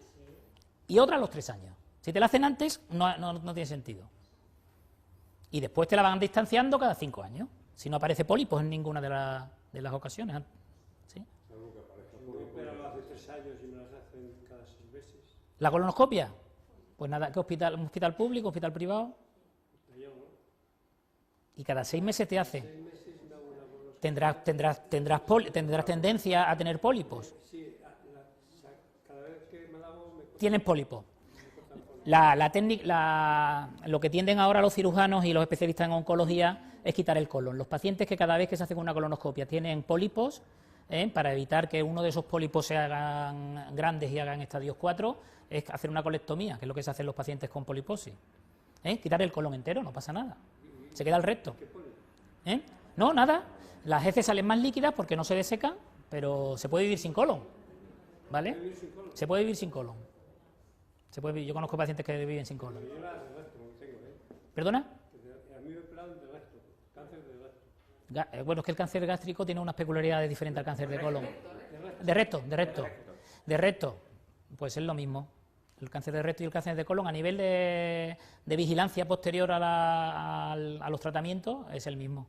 y otra a los 3 años. Si te la hacen antes, no tiene sentido. Y después te la van distanciando cada 5 años. Si no aparece pólipos en ninguna de las ocasiones. ¿Sí?
Pero hace 3 años y me las hacen cada 6 meses.
¿La colonoscopia? Pues nada, ¿qué hospital? ¿Un hospital público, hospital privado? Y cada 6 meses te hace. ¿Tendrás tendencia a tener pólipos?
Sí, cada vez que me la hago me...
Tienen pólipos. Lo que tienden ahora los cirujanos y los especialistas en oncología es quitar el colon. Los pacientes que cada vez que se hacen una colonoscopia tienen pólipos, para evitar que uno de esos pólipos se hagan grandes y hagan estadios 4, es hacer una colectomía, que es lo que se hace en los pacientes con poliposis. Quitar el colon entero, no pasa nada. Se queda el recto. No, nada. Las heces salen más líquidas porque no se desecan, pero se puede vivir sin colon. ¿Vale? Se puede vivir sin colon. Yo conozco pacientes que viven sin colon. ¿Perdona?
A mí me operan de recto, cáncer de recto.
Bueno, es que el cáncer gástrico tiene unas peculiaridades diferentes al cáncer de colon. De recto. Pues es lo mismo. El cáncer de recto y el cáncer de colon a nivel de vigilancia posterior a los tratamientos es el mismo.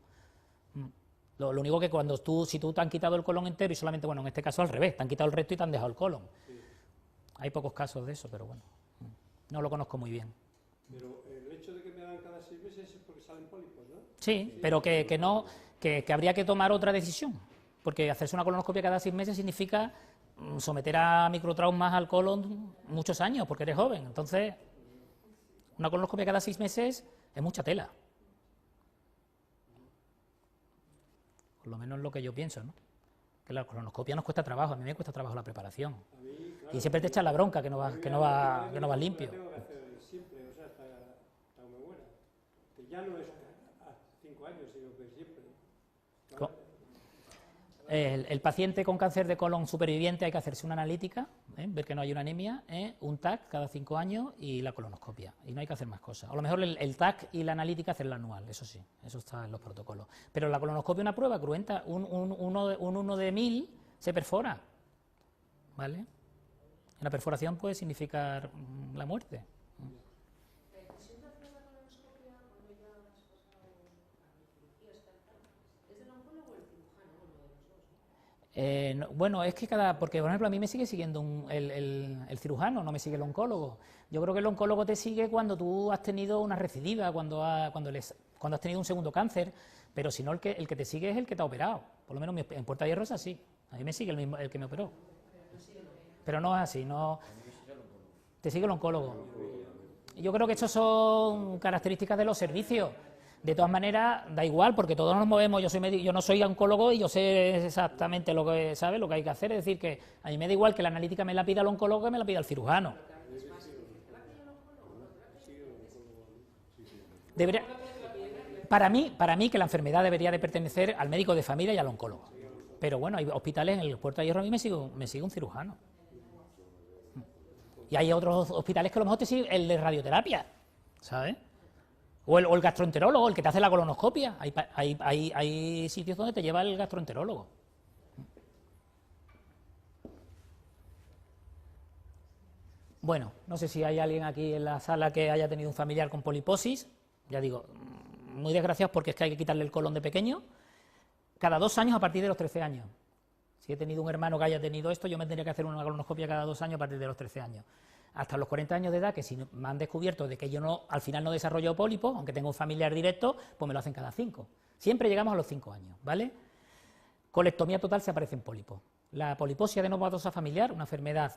Lo único que si tú te han quitado el colon entero y solamente, bueno, en este caso al revés, te han quitado el recto y te han dejado el colon.
Sí.
Hay pocos casos de eso, pero bueno, no lo conozco muy bien.
Pero el hecho de que me hagan cada 6 meses es porque salen pólipos, ¿no?
Sí, pero que habría que tomar otra decisión, porque hacerse una colonoscopia cada 6 meses significa someter a microtraumas al colon muchos años, porque eres joven. Entonces, una colonoscopia cada 6 meses es mucha tela. Por lo menos es lo que yo pienso, ¿no? Que la colonoscopia nos cuesta trabajo, a mí me cuesta trabajo la preparación. Y siempre te echan la bronca que no vas limpio.
Tengo que hacer siempre, o sea, hasta me muera. Que ya no es a 5 años, sino que siempre.
El paciente con cáncer de colon superviviente hay que hacerse una analítica, ver que no hay una anemia, un TAC cada 5 años y la colonoscopia. Y no hay que hacer más cosas. A lo mejor el TAC y la analítica hacerla anual, eso sí, eso está en los protocolos. Pero la colonoscopia es una prueba cruenta, un 1 de 1000 se perfora, ¿vale? La perforación puede significar la muerte.
¿Siempre hacer la colonoscopia cuando ya has pasado a cirugías tal? ¿Es del oncólogo o el cirujano? Uno de los dos.
Bueno, es que porque por ejemplo a mí me sigue siguiendo el cirujano, no me sigue el oncólogo. Yo creo que el oncólogo te sigue cuando tú has tenido una recidiva, cuando has tenido un segundo cáncer, pero si no el que te sigue es el que te ha operado. Por lo menos en Puerta de Hierro es así. A mí me sigue el que me operó. Pero no es así, no. Te sigue el oncólogo. Yo creo que estas son características de los servicios. De todas maneras, da igual, porque todos nos movemos. Yo no soy oncólogo y yo sé exactamente lo que hay que hacer. Es decir, que a mí me da igual que la analítica me la pida el oncólogo que me la pida el cirujano. Para mí que la enfermedad debería de pertenecer al médico de familia y al oncólogo. Pero bueno, hay hospitales, en el Puerta de Hierro a mí me sigue un cirujano. Y hay otros hospitales que a lo mejor te sigue el de radioterapia, ¿sabes? O el gastroenterólogo, el que te hace la colonoscopia. Hay sitios donde te lleva el gastroenterólogo. Bueno, no sé si hay alguien aquí en la sala que haya tenido un familiar con poliposis. Ya digo, muy desgraciados porque es que hay que quitarle el colon de pequeño. Cada 2 años a partir de los 13 años. Si he tenido un hermano que haya tenido esto, yo me tendría que hacer una colonoscopia cada 2 años a partir de los 13 años. Hasta los 40 años de edad, que si me han descubierto de que yo al final no desarrollo pólipo, aunque tengo un familiar directo, pues me lo hacen cada 5. Siempre llegamos a los 5 años, ¿vale? Colectomía total se aparecen pólipos. La poliposis adenomatosa familiar, una enfermedad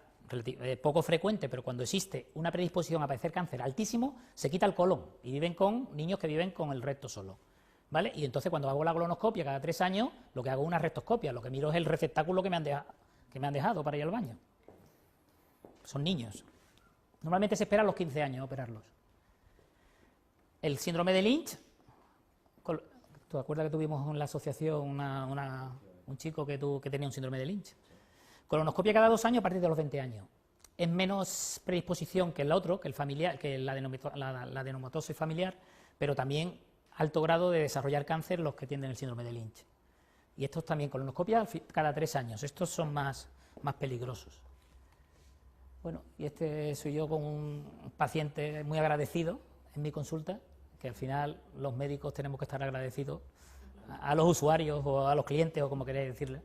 poco frecuente, pero cuando existe una predisposición a padecer cáncer altísimo, se quita el colon y viven con niños que viven con el recto solo. ¿Vale? Y entonces cuando hago la colonoscopia cada 3 años, lo que hago es una rectoscopia, lo que miro es el receptáculo que me han dejado para ir al baño. Son niños. Normalmente se espera a los 15 años operarlos. El síndrome de Lynch, ¿te acuerdas que tuvimos en la asociación un chico que tenía un síndrome de Lynch? Colonoscopia cada 2 años a partir de los 20 años. Es menos predisposición que el otro, que el familiar, que la adenomatosis familiar, pero también alto grado de desarrollar cáncer los que tienen el síndrome de Lynch. Y estos también, colonoscopia cada 3 años. Estos son más peligrosos. Bueno, y soy yo con un paciente muy agradecido en mi consulta, que al final los médicos tenemos que estar agradecidos a los usuarios o a los clientes o como queréis decirle.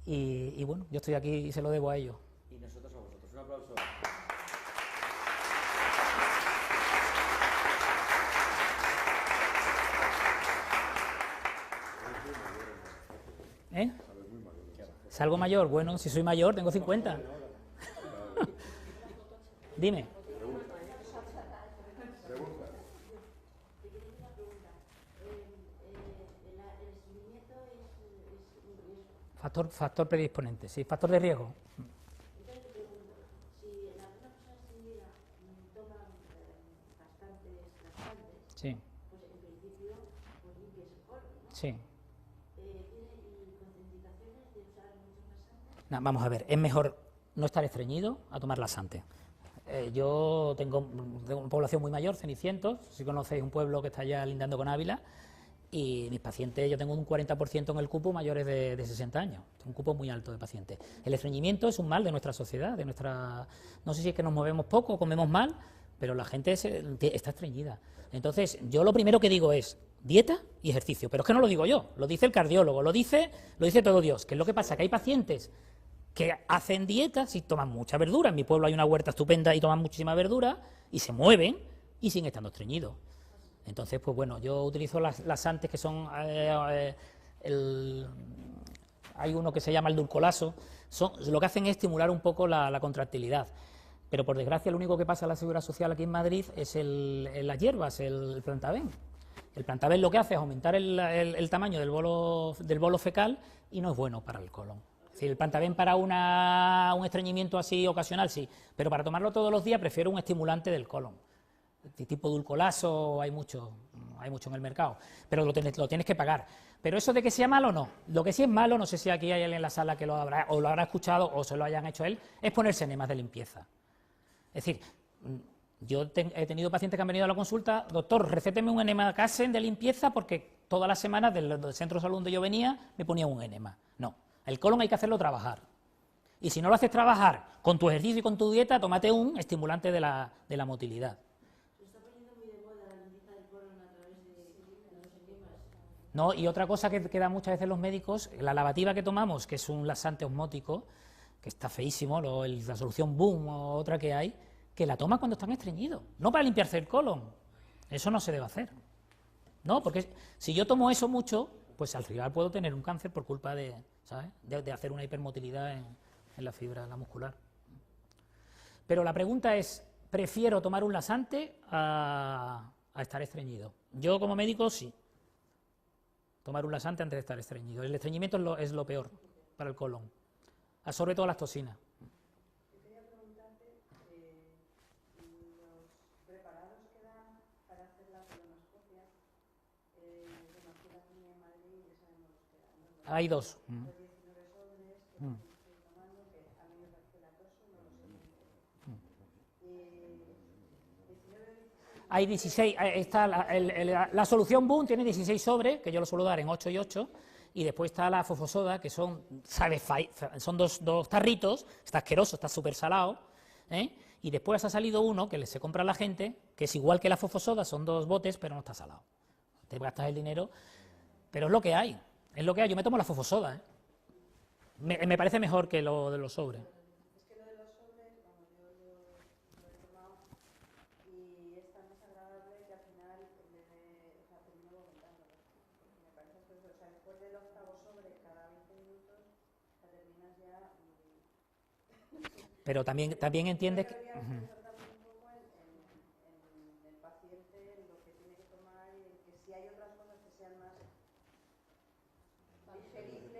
Y bueno, yo estoy aquí y se lo debo a ellos.
Y nosotros a vosotros. Un aplauso.
¿Salgo mayor? Bueno, si soy mayor, tengo 50. Dime. Factor predisponente, sí, factor de riesgo.
Entonces te pregunto, si en alguna persona extendida toman bastantes laxantes,
Sí,
pues en principio pues limpias el colon, ¿no?
sí.
¿Tiene contraindicaciones de usar muchos laxantes?
Nah, vamos a ver, es mejor no estar estreñido a tomar laxante. Yo tengo una población muy mayor, Cenicientos, si conocéis un pueblo que está ya lindando con Ávila, y mis pacientes, yo tengo un 40% en el cupo mayores de 60 años, un cupo muy alto de pacientes. El estreñimiento es un mal de nuestra sociedad, no sé si es que nos movemos poco, comemos mal, pero la gente está estreñida. Entonces, yo lo primero que digo es dieta y ejercicio, pero es que no lo digo yo, lo dice el cardiólogo, lo dice todo Dios, que es lo que pasa, que hay pacientes que hacen dietas y toman mucha verdura. En mi pueblo hay una huerta estupenda y toman muchísima verdura y se mueven y siguen estando estreñidos. Entonces, pues bueno, yo utilizo las laxantes que son... hay uno que se llama el dulcolaso. Lo que hacen es estimular un poco la contractilidad. Pero por desgracia lo único que pasa en la Seguridad Social aquí en Madrid es las hierbas, el plantaben. El plantaben lo que hace es aumentar el tamaño del bolo fecal y no es bueno para el colon. Es decir, el plantaben para un estreñimiento así ocasional, sí, pero para tomarlo todos los días prefiero un estimulante del colon. De tipo dulcolaso hay mucho en el mercado, pero lo tienes que pagar. Pero eso de que sea malo, no. Lo que sí es malo, no sé si aquí hay alguien en la sala que lo habrá escuchado o se lo hayan hecho él, es ponerse enemas de limpieza. Es decir, yo he tenido pacientes que han venido a la consulta, doctor, recéteme un enema Casen de limpieza porque todas las semanas del centro de salud donde yo venía me ponía un enema. No, el colon hay que hacerlo trabajar. Y si no lo haces trabajar con tu ejercicio y con tu dieta, tómate un estimulante de la motilidad.
Se está poniendo muy de moda la limpieza del colon a través de los enemas.
No, y otra cosa que da muchas veces los médicos, la lavativa que tomamos, que es un laxante osmótico, que está feísimo, la solución Boom o otra que hay, que la toman cuando están estreñidos, no para limpiarse el colon. Eso no se debe hacer. No, porque si yo tomo eso mucho, pues al final puedo tener un cáncer por culpa de, ¿sabes?, de hacer una hipermotilidad en la fibra, la muscular. Pero la pregunta es, ¿prefiero tomar un laxante a estar estreñido? Yo como médico sí. Tomar un laxante antes de estar estreñido. El estreñimiento es lo peor para el colon. Absorbe todas las toxinas.
Yo quería preguntarte, los preparados que dan para hacer la colonoscopia, bueno, aquí la tenía en Madrid, ya sabemos los que dan, ¿no?
Hay dos.
Los 19 sobres que estoy tomando, que a mí me parece latoso, no lo sé muy bien. 19,
Hay 16, está la solución Boom tiene 16 sobres, que yo lo suelo dar en 8 y 8, y después está la fosfosoda, que son dos tarritos, está asqueroso, está súper salado, y después ha salido uno que se compra a la gente, que es igual que la fosfosoda, son 2 botes, pero no está salado. Te gastas el dinero, pero es lo que hay, yo me tomo la fosfosoda, me parece mejor que lo de los sobres.
es que lo de los sobres, vamos, yo lo he tomado y es tan desagradable que al final termino vomitándolo. Porque me parece que, o sea, después del octavo sobre, cada 20 minutos, terminas ya...
Pero también entiendes que...
Debería pensar también un poco en el paciente, en lo que tiene que tomar y en que si hay otras cosas que sean más digeribles.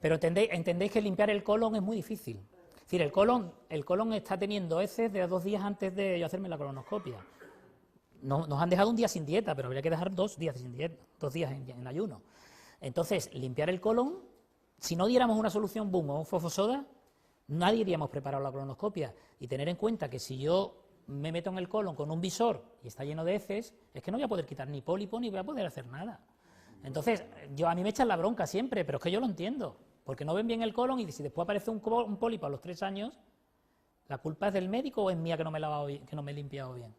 Pero entendéis que limpiar el colon es muy difícil. Es decir, el colon está teniendo heces de 2 días antes de yo hacerme la colonoscopia. Nos han dejado un día sin dieta, pero habría que dejar 2 días sin dieta, 2 días en ayuno. Entonces, limpiar el colon, si no diéramos una solución Boom o fosfosoda, nadie iríamos preparado la colonoscopia. Y tener en cuenta que si yo me meto en el colon con un visor y está lleno de heces, es que no voy a poder quitar ni pólipo ni voy a poder hacer nada. Entonces, a mí me echan la bronca siempre, pero es que yo lo entiendo, porque no ven bien el colon y si después aparece un pólipo a los 3 años, ¿la culpa es del médico o es mía que no me he lavado bien, que no me he limpiado bien?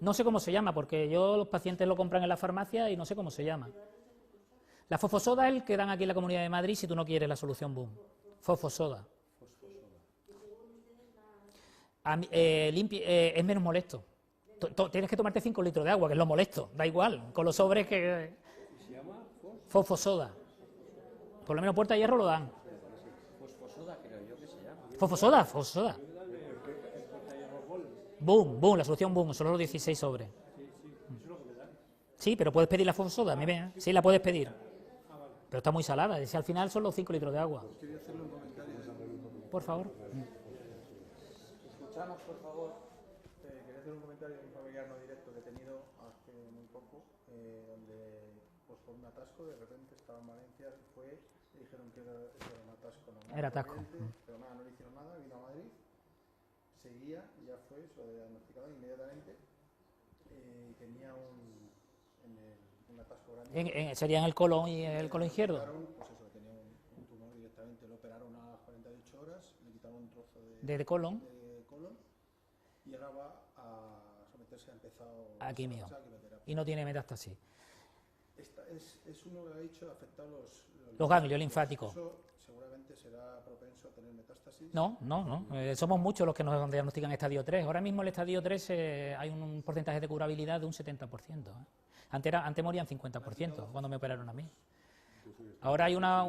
No sé cómo se llama, porque los pacientes lo compran en la farmacia y no sé cómo se llama. La fosfosoda es el que dan aquí en la Comunidad de Madrid si tú no quieres la solución Boom. Fosfosoda. Es menos molesto. Tienes que tomarte 5 litros de agua, que es lo molesto. Da igual, con los sobres que...
¿Se llama
Fosfosoda. Por lo menos Puerta de Hierro lo dan.
Fosfosoda creo yo que se llama.
Fosfosoda. Boom, la solución Boom, solo los 16 sobres. Sí, pero puedes pedir la fosfosoda, sí, la puedes pedir. Pero está muy salada, si al final son los 5 litros de agua.
Quería hacerle un comentario.
Por favor.
Escuchamos, por favor. Quería hacer un comentario de un familiar no directo que he tenido hace muy poco, donde pues, por un atasco de repente estaba en Valencia, se fue, le dijeron que era un atasco normal.
Era atasco.
Pero nada, no le hicieron nada, vino a Madrid, seguía, ya fue, se lo diagnosticaron inmediatamente y tenía un atasco grande.
Sería en el colon y el colon izquierdo.
Pues eso, tenía un tumor directamente, lo operaron a las 48 horas, le quitaron un trozo
de colon.
Y ahora va a someterse, ha empezado
a quimio.
quimioterapia.
Y no tiene metástasis.
Es uno que ha dicho afectado
los ganglios linfáticos.
Eso seguramente será propenso a tener metástasis.
No. Somos muchos los que nos diagnostican estadio 3. Ahora mismo el estadio 3 hay un porcentaje de curabilidad de un 70%. Antes morían 50% cuando me operaron a mí. Ahora hay una...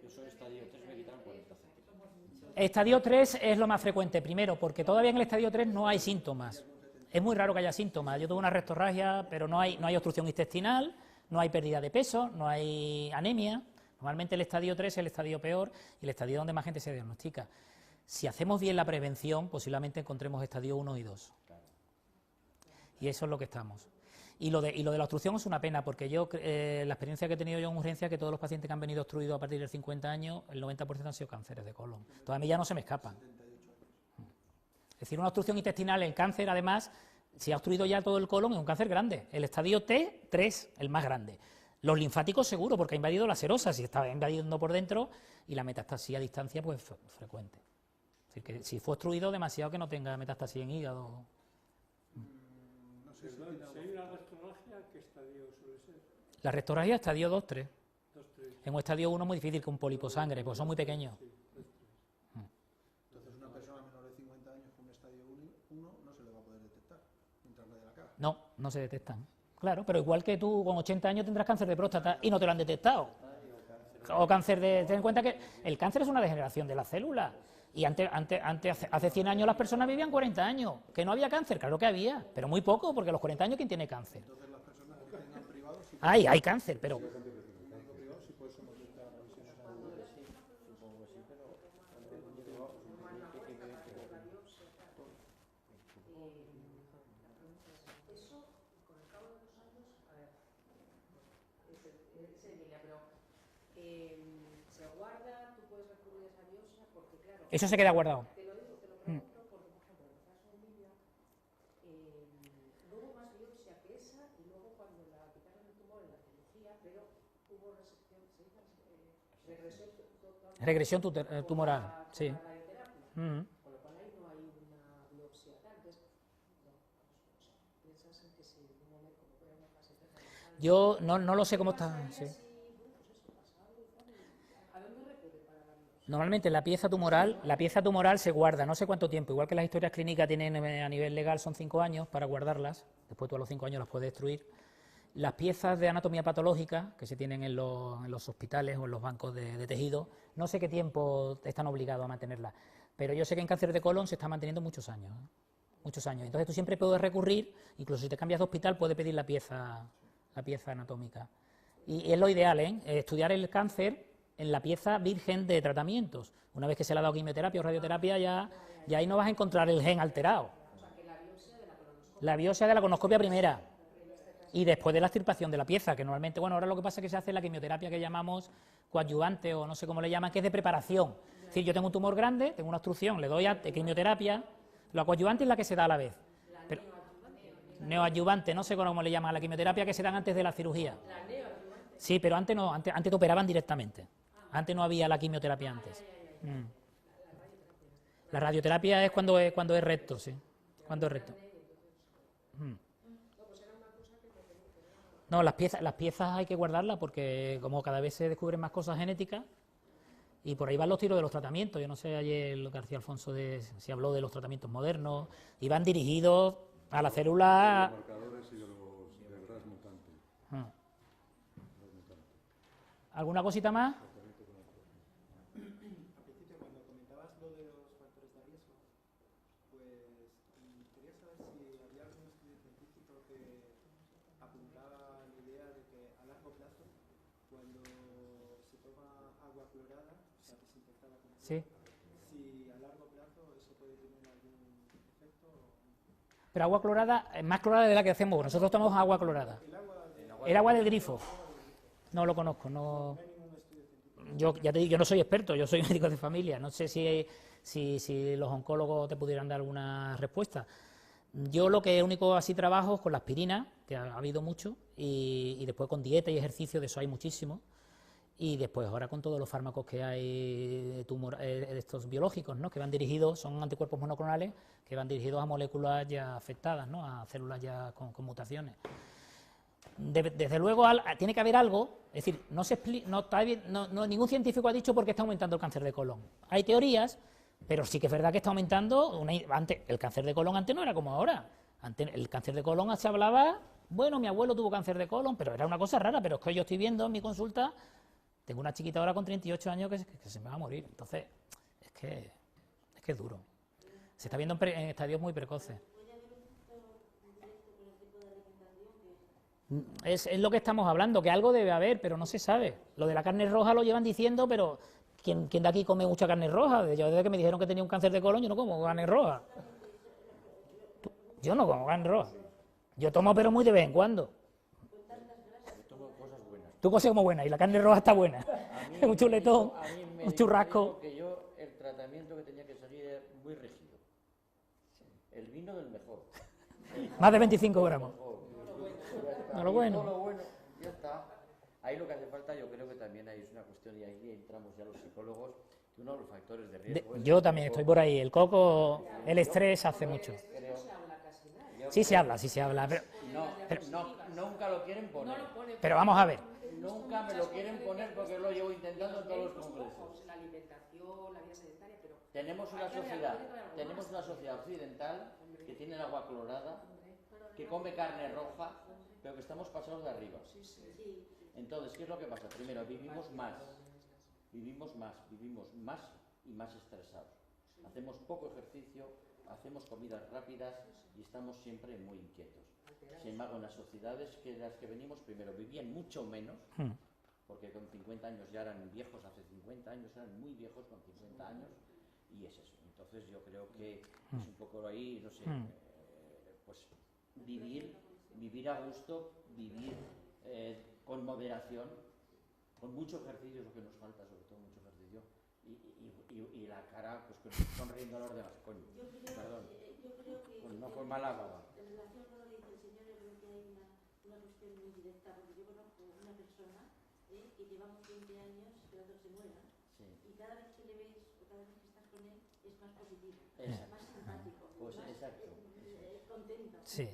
Yo soy estadio 3, me quitaron 40 céntimos.
Estadio 3 es lo más frecuente, primero, porque todavía en el estadio 3 no hay síntomas. Es muy raro que haya síntomas. Yo tuve una rectorragia, pero no hay obstrucción intestinal, no hay pérdida de peso, no hay anemia. Normalmente el estadio 3 es el estadio peor y el estadio donde más gente se diagnostica. Si hacemos bien la prevención, posiblemente encontremos estadio 1 y 2. Y eso es lo que estamos. Y lo de la obstrucción es una pena, porque yo la experiencia que he tenido yo en urgencia es que todos los pacientes que han venido obstruidos a partir de 50 años, el 90% han sido cánceres de colon. Entonces a mí ya no se me escapan. Es decir, una obstrucción intestinal, el cáncer, además, si ha obstruido ya todo el colon, es un cáncer grande. El estadio T3, el más grande. Los linfáticos seguro, porque ha invadido la serosa, si estaba invadiendo por dentro, y la metastasia a distancia, pues frecuente. Es decir, que si fue obstruido, demasiado que no tenga metastasia en hígado.
Si hay una rectorragia, ¿qué estadio suele ser?
La rectorragia estadio 2-3.
2-3.
En un estadio 1 es muy difícil que un pólipo sangre, porque son muy pequeños.
Sí, 2-3.
Entonces una persona menor de 50 años con un estadio 1 no se le va a poder detectar mientras le dé la cara.
No se detectan. Claro, pero igual que tú con 80 años tendrás cáncer de próstata y no te lo han detectado. O cáncer de... Ten en cuenta que el cáncer es una degeneración de las células. Y hace 100 años las personas vivían 40 años. ¿Que no había cáncer? Claro que había, pero muy poco, porque a los 40 años, ¿quién tiene cáncer?
Entonces las personas que tengan privado sí
Hay cáncer, pero...
puede someterse a revisiones anuales.
Supongo que sí, pero...
Eso, con el cabo de los años, a ver, es Emilia, pero se guarda, tú puedes recurrir a esa biopsia, porque claro...
Eso se queda guardado.
Te lo digo, te lo pregunto, porque por ejemplo, en el caso de Emilia, no hubo más biopsia que esa, y luego cuando la quitaron el tumor en la cirugía, pero hubo resección, ¿se dice?
Regresión tumoral, sí.
La radioterapia. Con lo cual ahí no hay una biopsia tal, entonces, no, piensas en que si en un momento, como fuera una fase terminal,
Yo no lo sé cómo está. Sí.
¿a dónde recurre para la biopsia?
Normalmente la pieza tumoral se guarda, no sé cuánto tiempo, igual que las historias clínicas tienen a nivel legal son 5 años para guardarlas, después tú a los 5 años las puedes destruir. Las piezas de anatomía patológica que se tienen en los hospitales o en los bancos de tejido, no sé qué tiempo están obligados a mantenerlas, pero yo sé que en cáncer de colon se está manteniendo muchos años. Muchos años. Entonces tú siempre puedes recurrir, incluso si te cambias de hospital, puedes pedir la pieza anatómica. Y es lo ideal, estudiar el cáncer en la pieza virgen de tratamientos. Una vez que se le ha dado quimioterapia o radioterapia, ya ahí no vas a encontrar el gen alterado. La biopsia de la colonoscopia primera. Y después de la extirpación de la pieza, que normalmente, bueno, ahora lo que pasa es que se hace la quimioterapia que llamamos coadyuvante o no sé cómo le llaman, que es de preparación. Es decir, yo tengo un tumor grande, tengo una obstrucción, le doy quimioterapia, la coadyuvante es la que se da a la vez. Pero, neoadyuvante, no sé cómo le llaman a la quimioterapia que se dan antes de la cirugía. Sí, pero antes no, antes te operaban directamente. Antes no había la quimioterapia antes. La radioterapia es cuando es recto, sí. Cuando es recto. No, las piezas hay que guardarlas porque como cada vez se descubren más cosas genéticas y por ahí van los tiros de los tratamientos. Yo no sé ayer García Alfonso si habló de los tratamientos modernos y van dirigidos a la célula.
Los marcadores y de los RAS mutantes.
¿Alguna cosita más?
Al principio, cuando comentabas lo de los factores de riesgo, pues quería saber si había algún estudio científico que apuntaba a la idea de que a largo plazo, cuando clorada, o sea, desinfectada con cloro,
Sí.
si a largo plazo eso puede tener algún efecto.
Pero agua clorada, más clorada de la que hacemos. Nosotros tomamos agua clorada. El agua del grifo. No lo conozco, no. Yo ya te digo, yo no soy experto, yo soy médico de familia. No sé si los oncólogos te pudieran dar alguna respuesta. Yo lo que único así trabajo es con la aspirina, que ha habido mucho, y después con dieta y ejercicio, de eso hay muchísimo. Y después ahora con todos los fármacos que hay estos biológicos, ¿no? Que van dirigidos, son anticuerpos monoclonales que van dirigidos a moléculas ya afectadas, ¿no? A células ya con mutaciones. Desde luego tiene que haber algo, es decir, ningún científico ha dicho por qué está aumentando el cáncer de colon. Hay teorías, pero sí que es verdad que está aumentando. Antes, el cáncer de colon antes no era como ahora. Antes el cáncer de colon se hablaba, bueno, mi abuelo tuvo cáncer de colon, pero era una cosa rara. Pero es que yo estoy viendo en mi consulta, tengo una chiquita ahora con 38 años que se me va a morir. Entonces, es que es duro. Se está viendo en estadios muy precoces. Es lo que estamos hablando, que algo debe haber, pero no se sabe. Lo de la carne roja lo llevan diciendo, pero ¿quién de aquí come mucha carne roja? Yo desde que me dijeron que tenía un cáncer de colon, yo no como carne roja. Yo no como carne roja. Yo tomo, pero muy de vez en cuando.
Yo tomo cosas buenas.
Tú cosas como buenas, y la carne roja está buena. Un chuletón, un churrasco.
Que yo, el tratamiento que tenía que seguir era muy rígido. El vino del mejor.
Más de 25 gramos. No, lo bueno.
Todo lo bueno, ya está. Ahí lo que hace falta, yo creo que también ahí es una cuestión, y ahí entramos ya los psicólogos, que uno de los factores de riesgo es
yo también estoy por ahí. El coco, el estrés hace mucho. Sí se habla, pero
nunca lo quieren poner.
Pero vamos a ver.
Nunca me lo quieren poner porque lo llevo intentando en todos los congresos.
La alimentación, la vida sedentaria, pero
Tenemos una sociedad occidental que tiene el agua clorada, que come carne roja, pero que estamos pasados de arriba. Entonces, ¿qué es lo que pasa? Primero, vivimos más y más estresados. Hacemos poco ejercicio, hacemos comidas rápidas y estamos siempre muy inquietos. Sin embargo, en las sociedades que las que venimos, primero vivían mucho menos, porque con 50 años ya eran viejos, hace 50 años eran muy viejos con 50 años, y es eso. Entonces yo creo que es un poco ahí, no sé, pues vivir a gusto, vivir con moderación, con mucho ejercicio, es lo que nos falta, sobre todo mucho ejercicio, y la cara pues sonriendo a los demás, perdón, no con mala baba.
En relación con lo que dice el señor, yo creo que hay una cuestión muy directa, porque yo conozco una persona que llevamos 20 años esperando que se muera, y cada vez que le ves o cada vez que estás con él es más positivo, más simpático,
Pues
más
exacto.
contento.
Sí.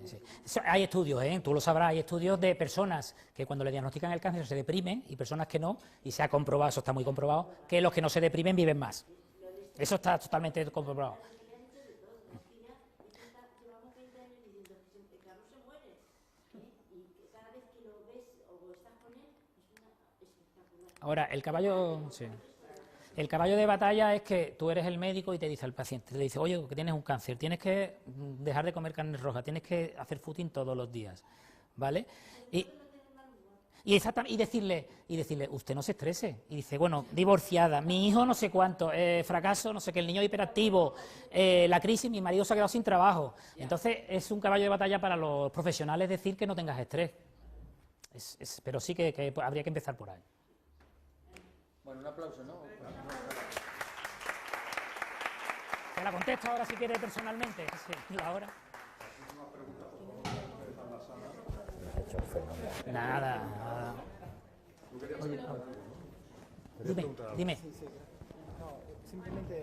Hay estudios, tú lo sabrás, hay estudios de personas que cuando le diagnostican el cáncer se deprimen y personas que no, y se ha comprobado, eso está muy comprobado, que los que no se deprimen viven más. Eso está totalmente comprobado.
Llevamos 20 años diciendo que Carlos se muere, y cada vez que lo ves o estás con él es una espectacular.
Ahora, el caballo de batalla es que tú eres el médico y te dice al paciente, le dice, oye, que tienes un cáncer, tienes que dejar de comer carne roja, tienes que hacer footing todos los días, ¿vale? Y decirle, usted no se estrese. Y dice, bueno, divorciada, mi hijo no sé cuánto, fracaso, no sé qué, el niño hiperactivo, la crisis, mi marido se ha quedado sin trabajo. Entonces, es un caballo de batalla para los profesionales decir que no tengas estrés. Pero sí que habría que empezar por ahí.
Bueno, un aplauso, ¿no?
Te la contesto ahora si quiere personalmente. Sí, ahora. Nada. Oye, dime.
No, simplemente